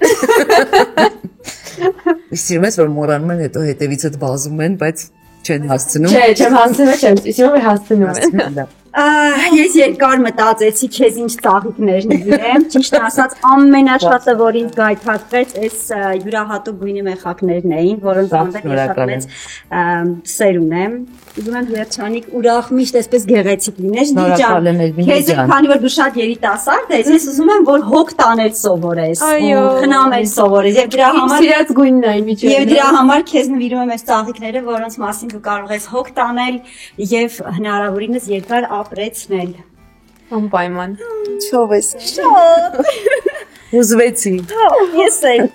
Սիրում ես, որ մոռանում են, հետո հետևից էլ վազում են, բայց չեն հասցնում։ Չէ, չեմ հասցնում, սիրում եմ հասցնում են։ Ես երկար մտածեցի, քեզ ինչ ծաղիկներ նվիրեմ, ճիշտ ասած ամենաշատը, որ ինձ գայթակղեց, այս յուրահատուկ գույնի մեխակներն էին, որոնց հանդեպ ես շատ մեծ սեր ունեմ։ Ուզում եմ վերջանիկ ուրախ միշտ այսպես գեղեցիկ լինես, դիջան։ Քեզ քանի որ դու շատ երիտասարդ ես, ես ուզում եմ, որ հոգ տանել սովորես, խնամել սովորես, եւ դրա համար սիրած գույնն է միջև։ Եվ դրա համար քեզ նվիրում եմ այս ծաղիկները, որոնց մասին դու կարող ես հոգ տանել եւ հնարավորինս երկար ապրեցնել։ Անպայման։ Չով ես։ Շատ։ Ուզվեցի։ Ես էլ։